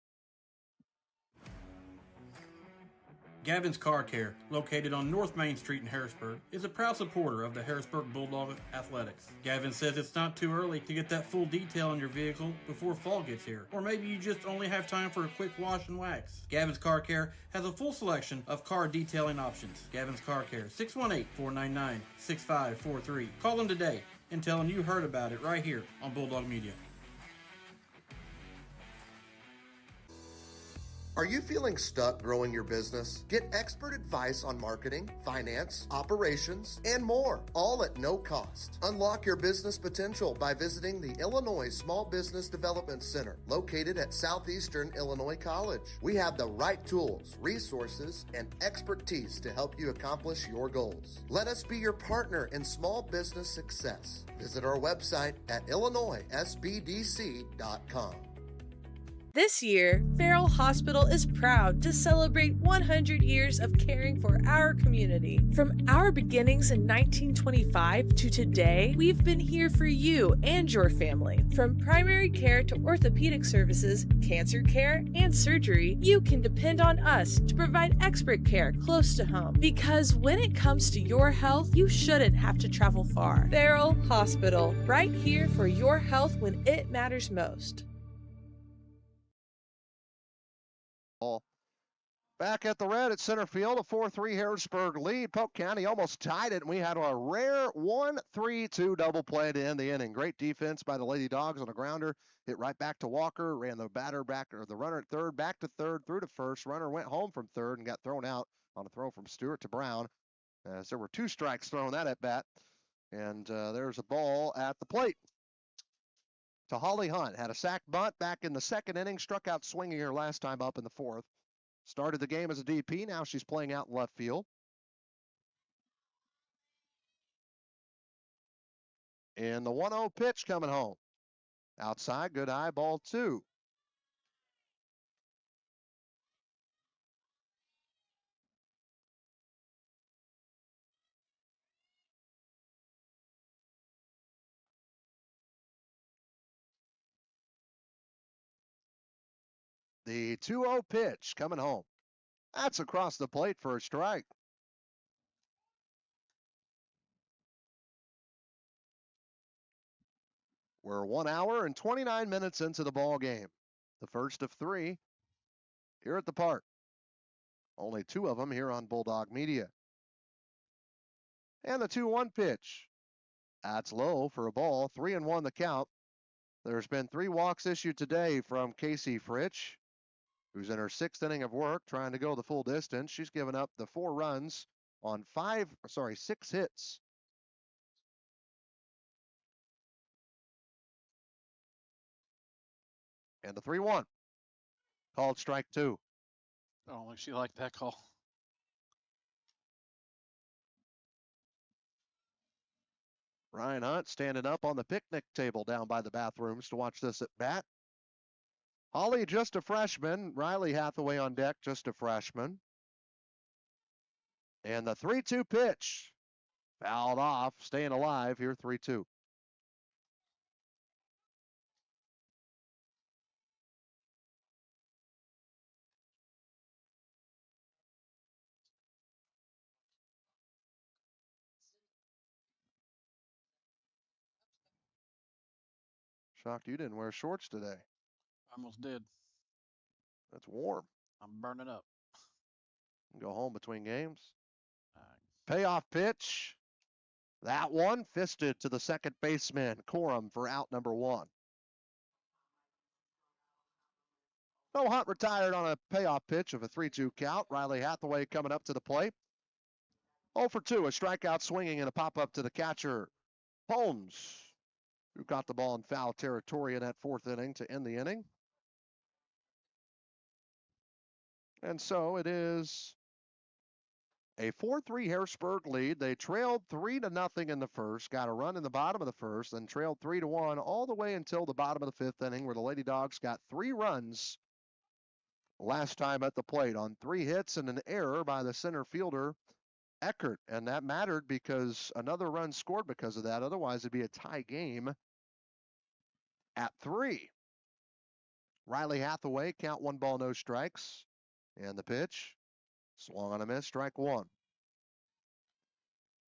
Gavin's Car Care, located on North Main Street in Harrisburg, is a proud supporter of the Harrisburg Bulldog Athletics. Gavin says it's not too early to get that full detail on your vehicle before fall gets here, or maybe you just only have time for a quick wash and wax. Gavin's Car Care has a full selection of car detailing options. Gavin's Car Care, 618-499-6543. Call them today and tell them you heard about it right here on Bulldog Media. Are you feeling stuck growing your business? Get expert advice on marketing, finance, operations, and more, all at no cost. Unlock your business potential by visiting the Illinois Small Business Development Center, located at Southeastern Illinois College. We have the right tools, resources, and expertise to help you accomplish your goals. Let us be your partner in small business success. Visit our website at illinoissbdc.com. This year, Farrell Hospital is proud to celebrate 100 years of caring for our community. From our beginnings in 1925 to today, we've been here for you and your family. From primary care to orthopedic services, cancer care, and surgery, you can depend on us to provide expert care close to home. Because when it comes to your health, you shouldn't have to travel far. Farrell Hospital, right here for your health when it matters most. Back at the red at center field, a 4-3 Harrisburg lead. Polk County almost tied it, and we had a rare 1-3-2 double play to end the inning. Great defense by the Lady Dogs on a grounder. Hit right back to Walker, ran the batter back, or the runner at third, back to third, through to first. Runner went home from third and got thrown out on a throw from Stewart to Brown, as there were 2 strikes thrown that at bat. And there's a ball at the plate to Holly Hunt. Had a sac bunt back in the second inning, struck out swinging her last time up in the fourth. Started the game as a DP. Now she's playing out in left field. And the 1-0 pitch coming home. Outside, good eye, ball 2. The 2-0 pitch coming home. That's across the plate for a strike. We're 1 hour and 29 minutes into the ball game. The first of 3 here at the park. Only 2 of them here on Bulldog Media. And the 2-1 pitch. That's low for a ball. 3-1 the count. There's been 3 walks issued today from Casey Fritsch, who's in her 6th inning of work, trying to go the full distance. She's given up the 4 runs on 6 hits. And the 3-1. Called strike 2. Oh, she liked that call. Ryan Hunt standing up on the picnic table down by the bathrooms to watch this at bat. Holly, just a freshman. Riley Hathaway on deck, just a freshman. And the 3-2 pitch. Fouled off, staying alive here, 3-2. Shocked you didn't wear shorts today. Almost did. That's warm. I'm burning up. Go home between games. Payoff pitch. That one fisted to the second baseman, Corum, for out number 1. No, Hunt retired on a payoff pitch of a 3-2 count. Riley Hathaway coming up to the plate. 0 for 2, a strikeout swinging and a pop-up to the catcher, Holmes, who got the ball in foul territory in that 4th inning to end the inning. And so it is a 4-3 Harrisburg lead. They trailed 3-0 in the first, got a run in the bottom of the first, then trailed 3-1 all the way until the bottom of the 5th inning, where the Lady Dogs got 3 runs last time at the plate on 3 hits and an error by the center fielder, Eckert. And that mattered because another run scored because of that. Otherwise, it'd be a tie game at 3. Riley Hathaway, count 1 ball, no strikes. And the pitch. Swung on a miss, strike one.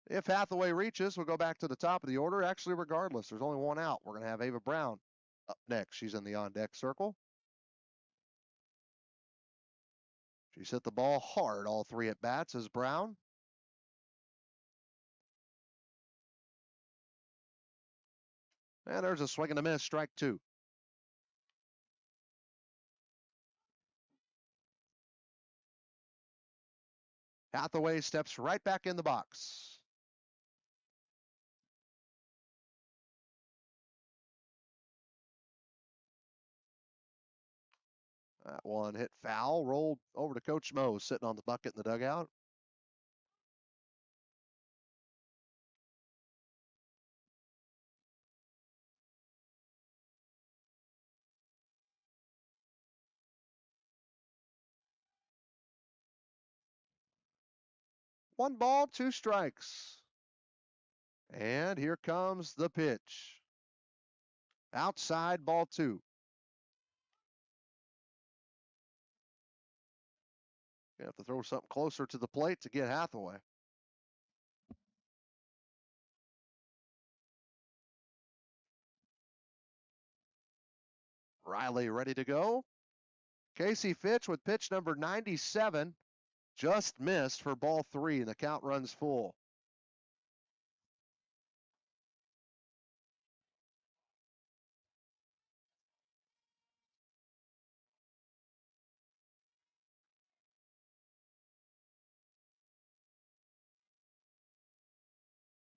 If Hathaway reaches, we'll go back to the top of the order. Actually, regardless, there's only one out. We're going to have Ava Brown up next. She's in the on-deck circle. She's hit the ball hard all three at bats as Brown. And there's a swing and a miss, strike two. Hathaway steps right back in the box. That one hit foul, rolled over to Coach Mo, sitting on the bucket in the dugout. One ball, two strikes. And here comes the pitch. Outside, ball two. You have to throw something closer to the plate to get Hathaway. Riley ready to go. Casey Fitch with pitch number 97. Just missed for ball three, and the count runs full.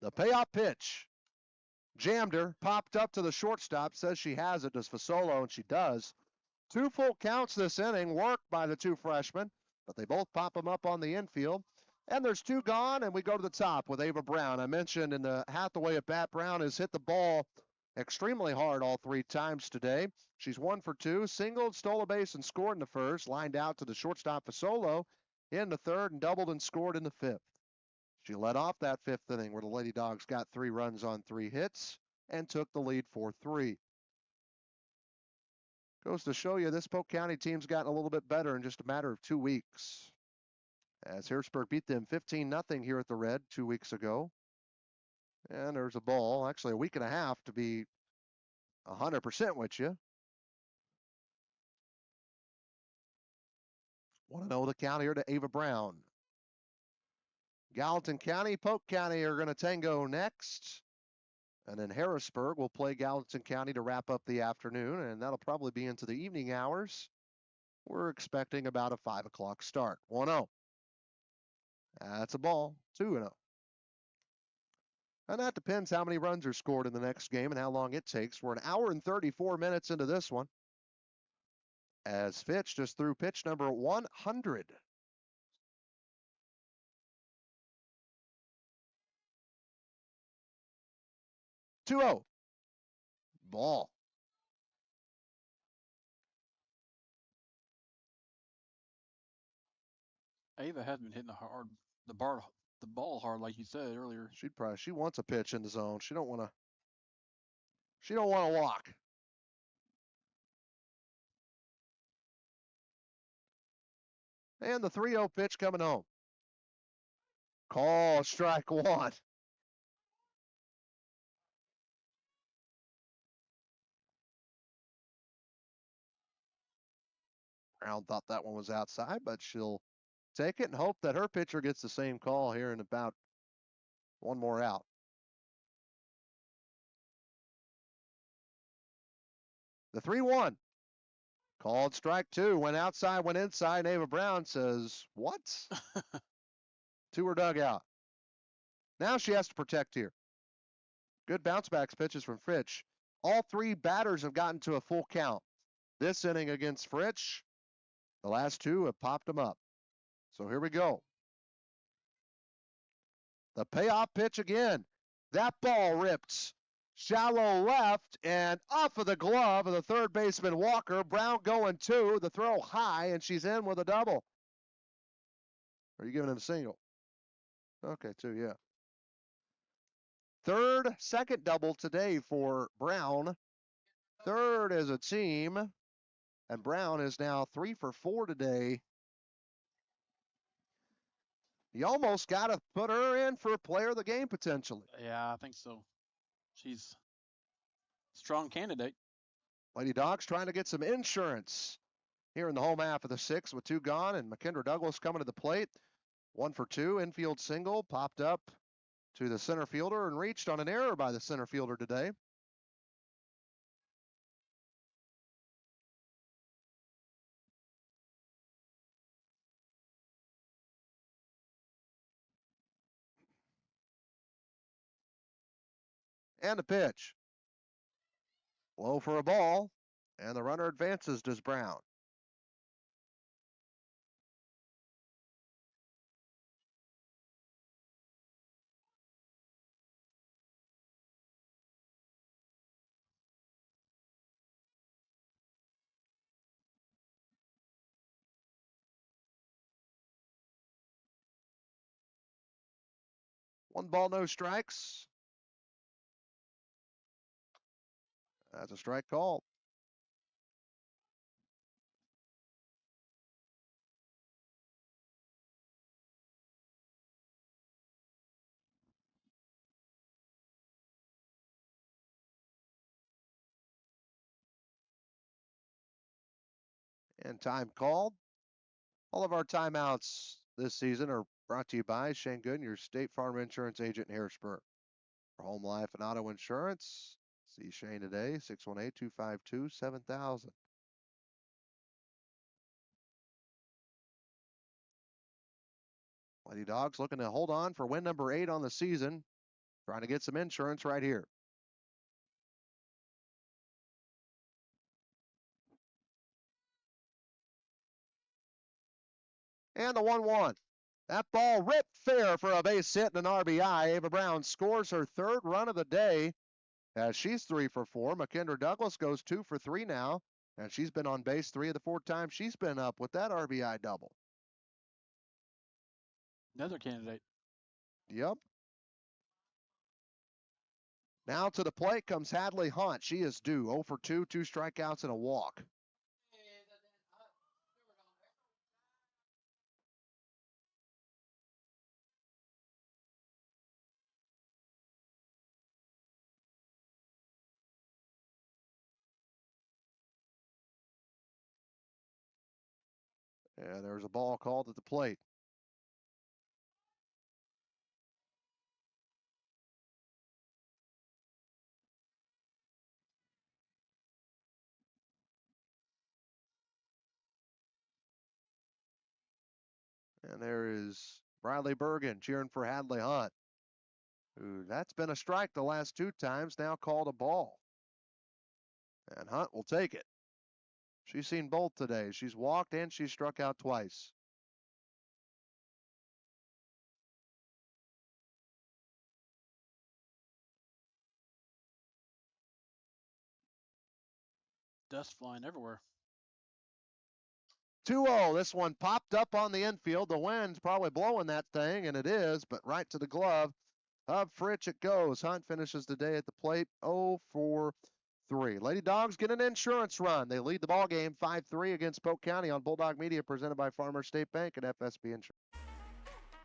The payoff pitch. Jammed her, popped up to the shortstop, says she has it, does Fasolo, and she does. Two full counts this inning, worked by the two freshmen, but they both pop them up on the infield. And there's two gone, and we go to the top with Ava Brown. I mentioned in the Hathaway at bat, Brown has hit the ball extremely hard all three times today. She's 1 for 2, singled, stole a base, and scored in the first, lined out to the shortstop Fasolo in the third, and doubled and scored in the fifth. She led off that fifth inning where the Lady Dogs got 3 runs on 3 hits and took the lead 4-3. Goes to show you this Polk County team's gotten a little bit better in just a matter of 2 weeks. As Harrisburg beat them 15-0 here at the Red 2 weeks ago. And there's a ball, actually a week and a half to be 100% with you. 1-0 the count here to Ava Brown. Gallatin County, Polk County are going to tango next. And then Harrisburg will play Gallatin County to wrap up the afternoon, and that'll probably be into the evening hours. We're expecting about a 5 o'clock start. 1-0. That's a ball. 2-0. And that depends how many runs are scored in the next game and how long it takes. We're an hour and 34 minutes into this one. As Fitch just threw pitch number 100. Two-0. Ball. Ava has been hitting the ball hard, like you said earlier. She wants a pitch in the zone. She don't want to walk. And the 3-0 pitch coming home. Call strike one. Brown thought that one was outside, but she'll take it and hope that her pitcher gets the same call here in about one more out. The 3-1. Called strike two. Went outside, went inside. Ava Brown says, what? To her dugout. Now she has to protect here. Good bounce backs pitches from Fritsch. All 3 batters have gotten to a full count. This inning against Fritsch, the last 2 have popped them up. So here we go. The payoff pitch again. That ball ripped shallow left and off of the glove of the third baseman Walker. Brown going 2. The throw high, and she's in with a double. Are you giving it a single? Okay, 2, yeah. Second double today for Brown. Third as a team. And Brown is now 3 for 4 today. You almost got to put her in for player of the game potentially. Yeah, I think so. She's a strong candidate. Lady Dogs trying to get some insurance here in the home half of the sixth with 2 gone, and McKendra Douglas coming to the plate. 1 for 2, infield single, popped up to the center fielder and reached on an error by the center fielder today. And a pitch. Low for a ball, and the runner advances to Brown. One ball, no strikes. That's a strike call. And time called. All of our timeouts this season are brought to you by Shane Gooden, your State Farm Insurance agent in Harrisburg. For home, life, and auto insurance, see Shane today, 618-252-7000. Lady Dogs looking to hold on for win number 8 on the season, trying to get some insurance right here. And the 1-1. That ball ripped fair for a base hit and an RBI. Ava Brown scores her 3rd run of the day as she's 3 for 4. McKendra Douglas goes 2 for 3 now, and she's been on base 3 of the 4 times she's been up with that RBI double. Another candidate. Yep. Now to the plate comes Hadley Hunt. She is due 0 for 2, 2 strikeouts and a walk. And there's a ball called at the plate. And there is Bradley Bergen cheering for Hadley Hunt. Ooh, that's been a strike the last 2 times, now called a ball. And Hunt will take it. She's seen both today. She's walked and she's struck out twice. Dust flying everywhere. 2-0. This one popped up on the infield. The wind's probably blowing that thing, and it is, but right to the glove of Fritch it goes. Hunt finishes the day at the plate 0 for 3. Lady Dogs get an insurance run. They lead the ball game 5-3 against Polk County on Bulldog Media, presented by Farmers State Bank and FSB Insurance.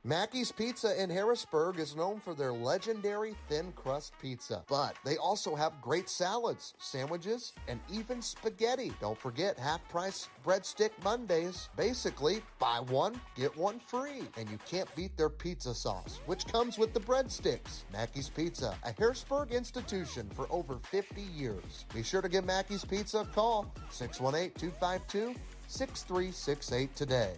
Mackey's Pizza in Harrisburg is known for their legendary thin crust pizza, but they also have great salads, sandwiches, and even spaghetti. Don't forget half-price breadstick Mondays. Basically, buy one, get one free. And you can't beat their pizza sauce, which comes with the breadsticks. Mackey's Pizza, a Harrisburg institution for over 50 years. Be sure to give Mackey's Pizza a call, 618-252-6368 today.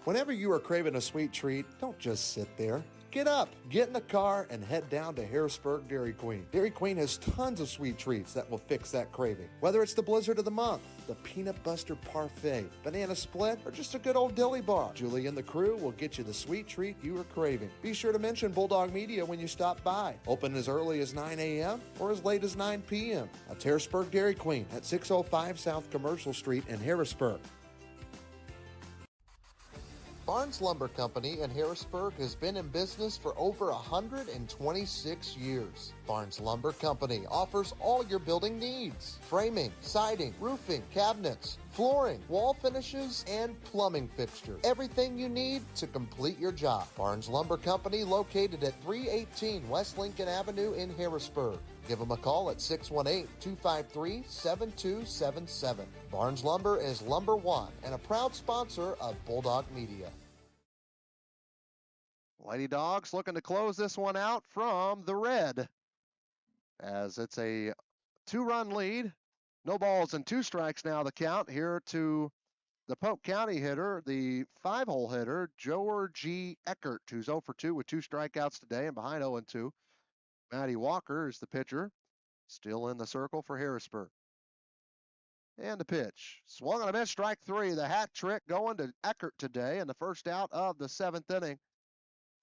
Whenever you are craving a sweet treat, don't just sit there. Get up, get in the car, and head down to Harrisburg Dairy Queen. Dairy Queen has tons of sweet treats that will fix that craving. Whether it's the Blizzard of the Month, the Peanut Buster Parfait, Banana Split, or just a good old dilly bar, Julie and the crew will get you the sweet treat you are craving. Be sure to mention Bulldog Media when you stop by. Open as early as 9 a.m. or as late as 9 p.m. That's Harrisburg Dairy Queen at 605 South Commercial Street in Harrisburg. Barnes Lumber Company in Harrisburg has been in business for over 126 years. Barnes Lumber Company offers all your building needs: framing, siding, roofing, cabinets, flooring, wall finishes, and plumbing fixtures. Everything you need to complete your job. Barnes Lumber Company, located at 318 West Lincoln Avenue in Harrisburg. Give them a call at 618-253-7277. Barnes Lumber is Lumber One and a proud sponsor of Bulldog Media. Lady Dogs looking to close this one out from the red, as it's a 2-run lead. No balls and 2 strikes now the count here to the Polk County hitter, the 5-hole hitter, Georgie Eckert, who's 0 for 2 with 2 strikeouts today, and behind 0-2. Maddie Walker is the pitcher, still in the circle for Harrisburg. And the pitch. Swung on a miss, strike 3. The hat trick going to Eckert today in the first out of the 7th inning.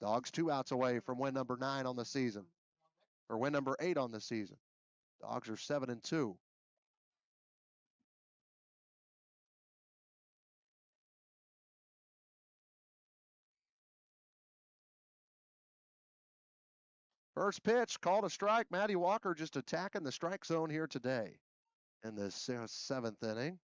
Dogs 2 outs away from win number 9 on the season, or win number 8 on the season. Dogs are 7-2. First pitch, called a strike. Maddie Walker just attacking the strike zone here today in the 7th inning.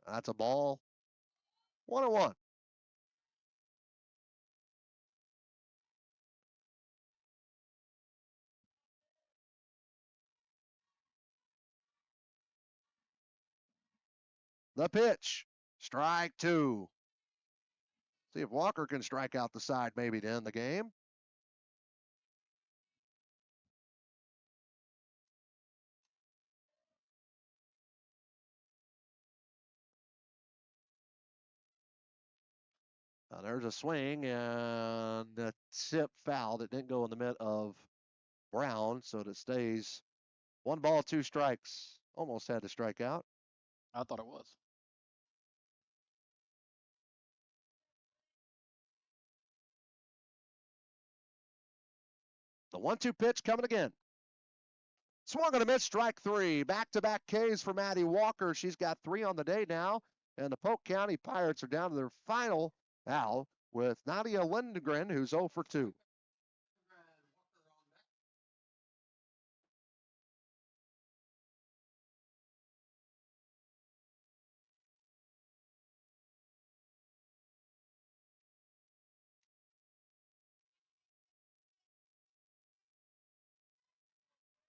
That's a ball. 1-1. The pitch, strike 2. See if Walker can strike out the side maybe to end the game. There's a swing and a tip fouled. It didn't go in the mitt of Brown, so it stays 1 ball, 2 strikes. Almost had to strike out. I thought it was. The 1-2 pitch coming again. Swung on a miss, strike 3. Back-to-back Ks for Maddie Walker. She's got 3 on the day now. And the Polk County Pirates are down to their final out with Nadia Lindgren, who's 0 for 2.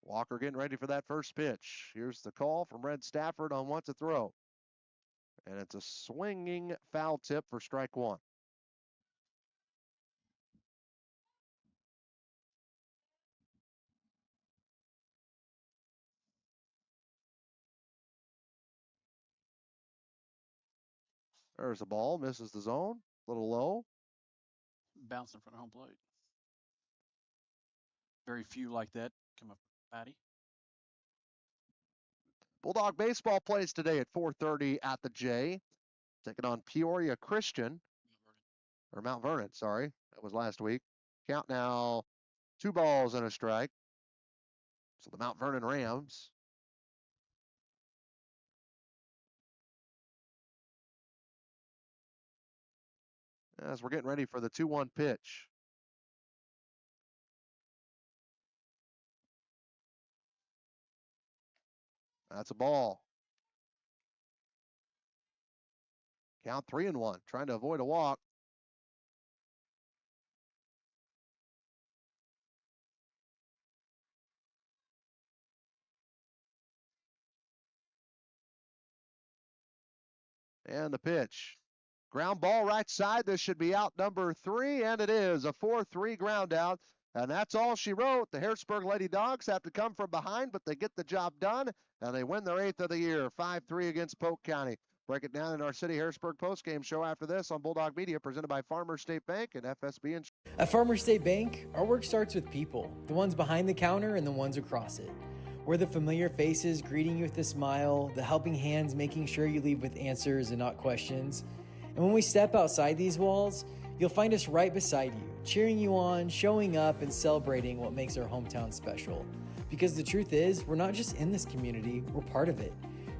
Walker getting ready for that first pitch. Here's the call from Red Stafford on what to throw. And it's a swinging foul tip for strike 1. There's the ball, misses the zone, a little low. Bouncing in front of home plate. Very few like that come up, Patty. Bulldog baseball plays today at 4:30 at the J. Taking on Peoria Christian. Or Mount Vernon, sorry. That was last week. Count now 2 balls and a strike. So the Mount Vernon Rams. As we're getting ready for the 2-1 pitch. That's a ball. Count 3-1, trying to avoid a walk. And the pitch. Ground ball right side. This should be out number 3, and it is a 4-3 ground out. And that's all she wrote. The Harrisburg Lady Dogs have to come from behind, but they get the job done, and they win their 8th of the year, 5-3 against Polk County. Break it down in our City Harrisburg postgame show after this on Bulldog Media, presented by Farmers State Bank and FSB Insurance. At Farmers State Bank, our work starts with people, the ones behind the counter and the ones across it. We're the familiar faces greeting you with a smile, the helping hands making sure you leave with answers and not questions. And when we step outside these walls, you'll find us right beside you, cheering you on, showing up, and celebrating what makes our hometown special. Because the truth is, we're not just in this community, we're part of it.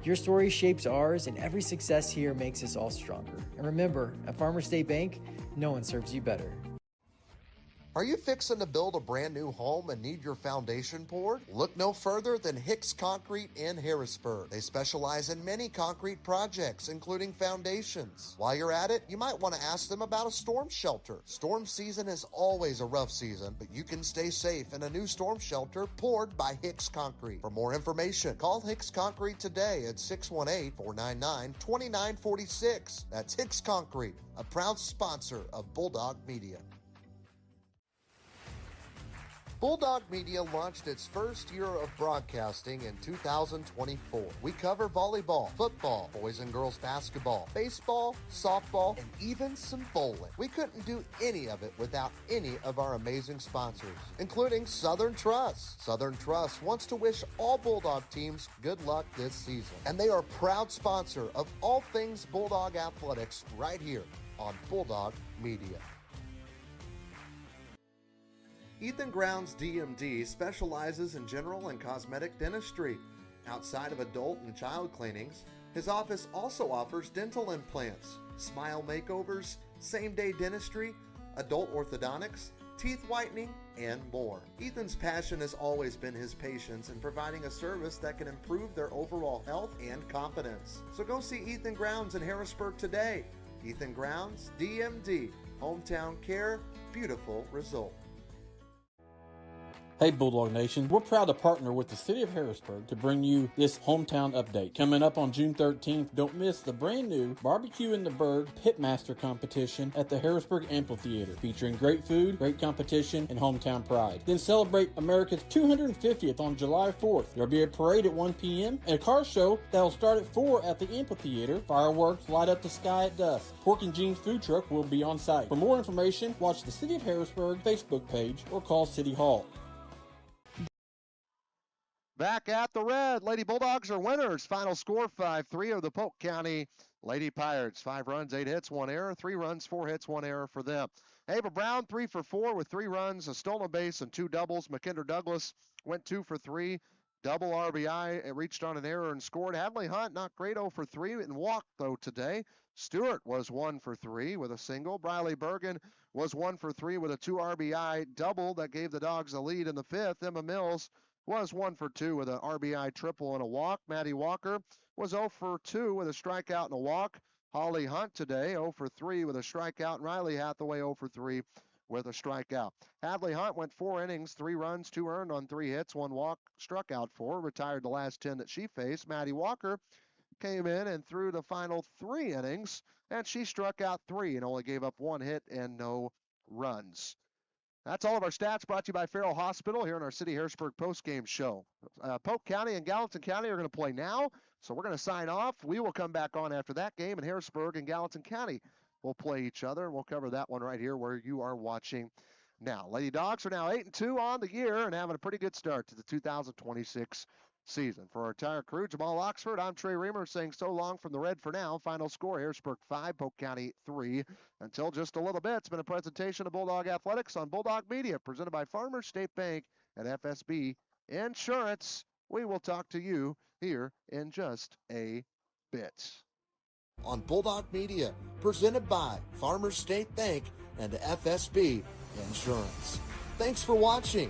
Your story shapes ours, and every success here makes us all stronger. And remember, at Farmers State Bank, no one serves you better. Are you fixing to build a brand new home and need your foundation poured? Look no further than Hicks Concrete in Harrisburg. They specialize in many concrete projects, including foundations. While you're at it, you might want to ask them about a storm shelter. Storm season is always a rough season, but you can stay safe in a new storm shelter poured by Hicks Concrete. For more information, call Hicks Concrete today at 618-499-2946. That's Hicks Concrete, a proud sponsor of Bulldog Media. Bulldog Media launched its first year of broadcasting in 2024. We cover volleyball, football, boys and girls basketball, baseball, softball, and even some bowling. We couldn't do any of it without any of our amazing sponsors, including Southern Trust. Southern Trust wants to wish all Bulldog teams good luck this season, and they are a proud sponsor of all things Bulldog athletics right here on Bulldog Media. Ethan Grounds DMD specializes in general and cosmetic dentistry. Outside of adult and child cleanings, his office also offers dental implants, smile makeovers, same-day dentistry, adult orthodontics, teeth whitening, and more. Ethan's passion has always been his patients in providing a service that can improve their overall health and confidence. So go see Ethan Grounds in Harrisburg today. Ethan Grounds DMD, hometown care, beautiful result. Hey Bulldog Nation, we're proud to partner with the City of Harrisburg to bring you this hometown update. Coming up on June 13th, don't miss the brand new Barbecue in the Bird Pitmaster competition at the Harrisburg Amphitheater, featuring great food, great competition, and hometown pride. Then celebrate America's 250th on July 4th. There'll be a parade at 1 p.m. and a car show that'll start at 4 at the amphitheater. Fireworks light up the sky at dusk. Pork and Jeans food truck will be on site. For more information, watch the City of Harrisburg Facebook page or call City Hall. Back at the red, Lady Bulldogs are winners. Final score 5-3 of the Polk County Lady Pirates. 5 runs, 8 hits, 1 error. 3 runs, 4 hits, 1 error for them. Ava Brown 3 for 4 with 3 runs, a stolen base, and 2 doubles. McKinder Douglas went 2 for 3, double RBI. It reached on an error and scored. Hadley Hunt not great, 0 for 3 and walked though today. Stewart was 1 for 3 with a single. Briley Bergen was 1 for 3 with a 2 RBI double that gave the Dogs the lead in the 5th. Emma Mills was 1 for 2 with an RBI triple and a walk. Maddie Walker was 0 for 2 with a strikeout and a walk. Holly Hunt today 0 for 3 with a strikeout. And Riley Hathaway 0 for 3 with a strikeout. Hadley Hunt went 4 innings, 3 runs, 2 earned on 3 hits, 1 walk, struck out 4, retired the last 10 that she faced. Maddie Walker came in and threw the final 3 innings, and she struck out 3 and only gave up 1 hit and no runs. That's all of our stats brought to you by Farrell Hospital here in our City Harrisburg postgame show. Polk County and Gallatin County are going to play now, so we're going to sign off. We will come back on after that game, and Harrisburg and Gallatin County will play each other, and we'll cover that one right here where you are watching now. Lady Dogs are now 8-2 on the year and having a pretty good start to the 2026 season. For our entire crew, Jamal Oxford, I'm Trey Reamer saying so long from the red for now. Final score, Harrisburg 5, Polk County 3. Until just a little bit, it's been a presentation of Bulldog Athletics on Bulldog Media, presented by Farmers State Bank and FSB Insurance. We will talk to you here in just a bit. On Bulldog Media, presented by Farmers State Bank and FSB Insurance. Thanks for watching.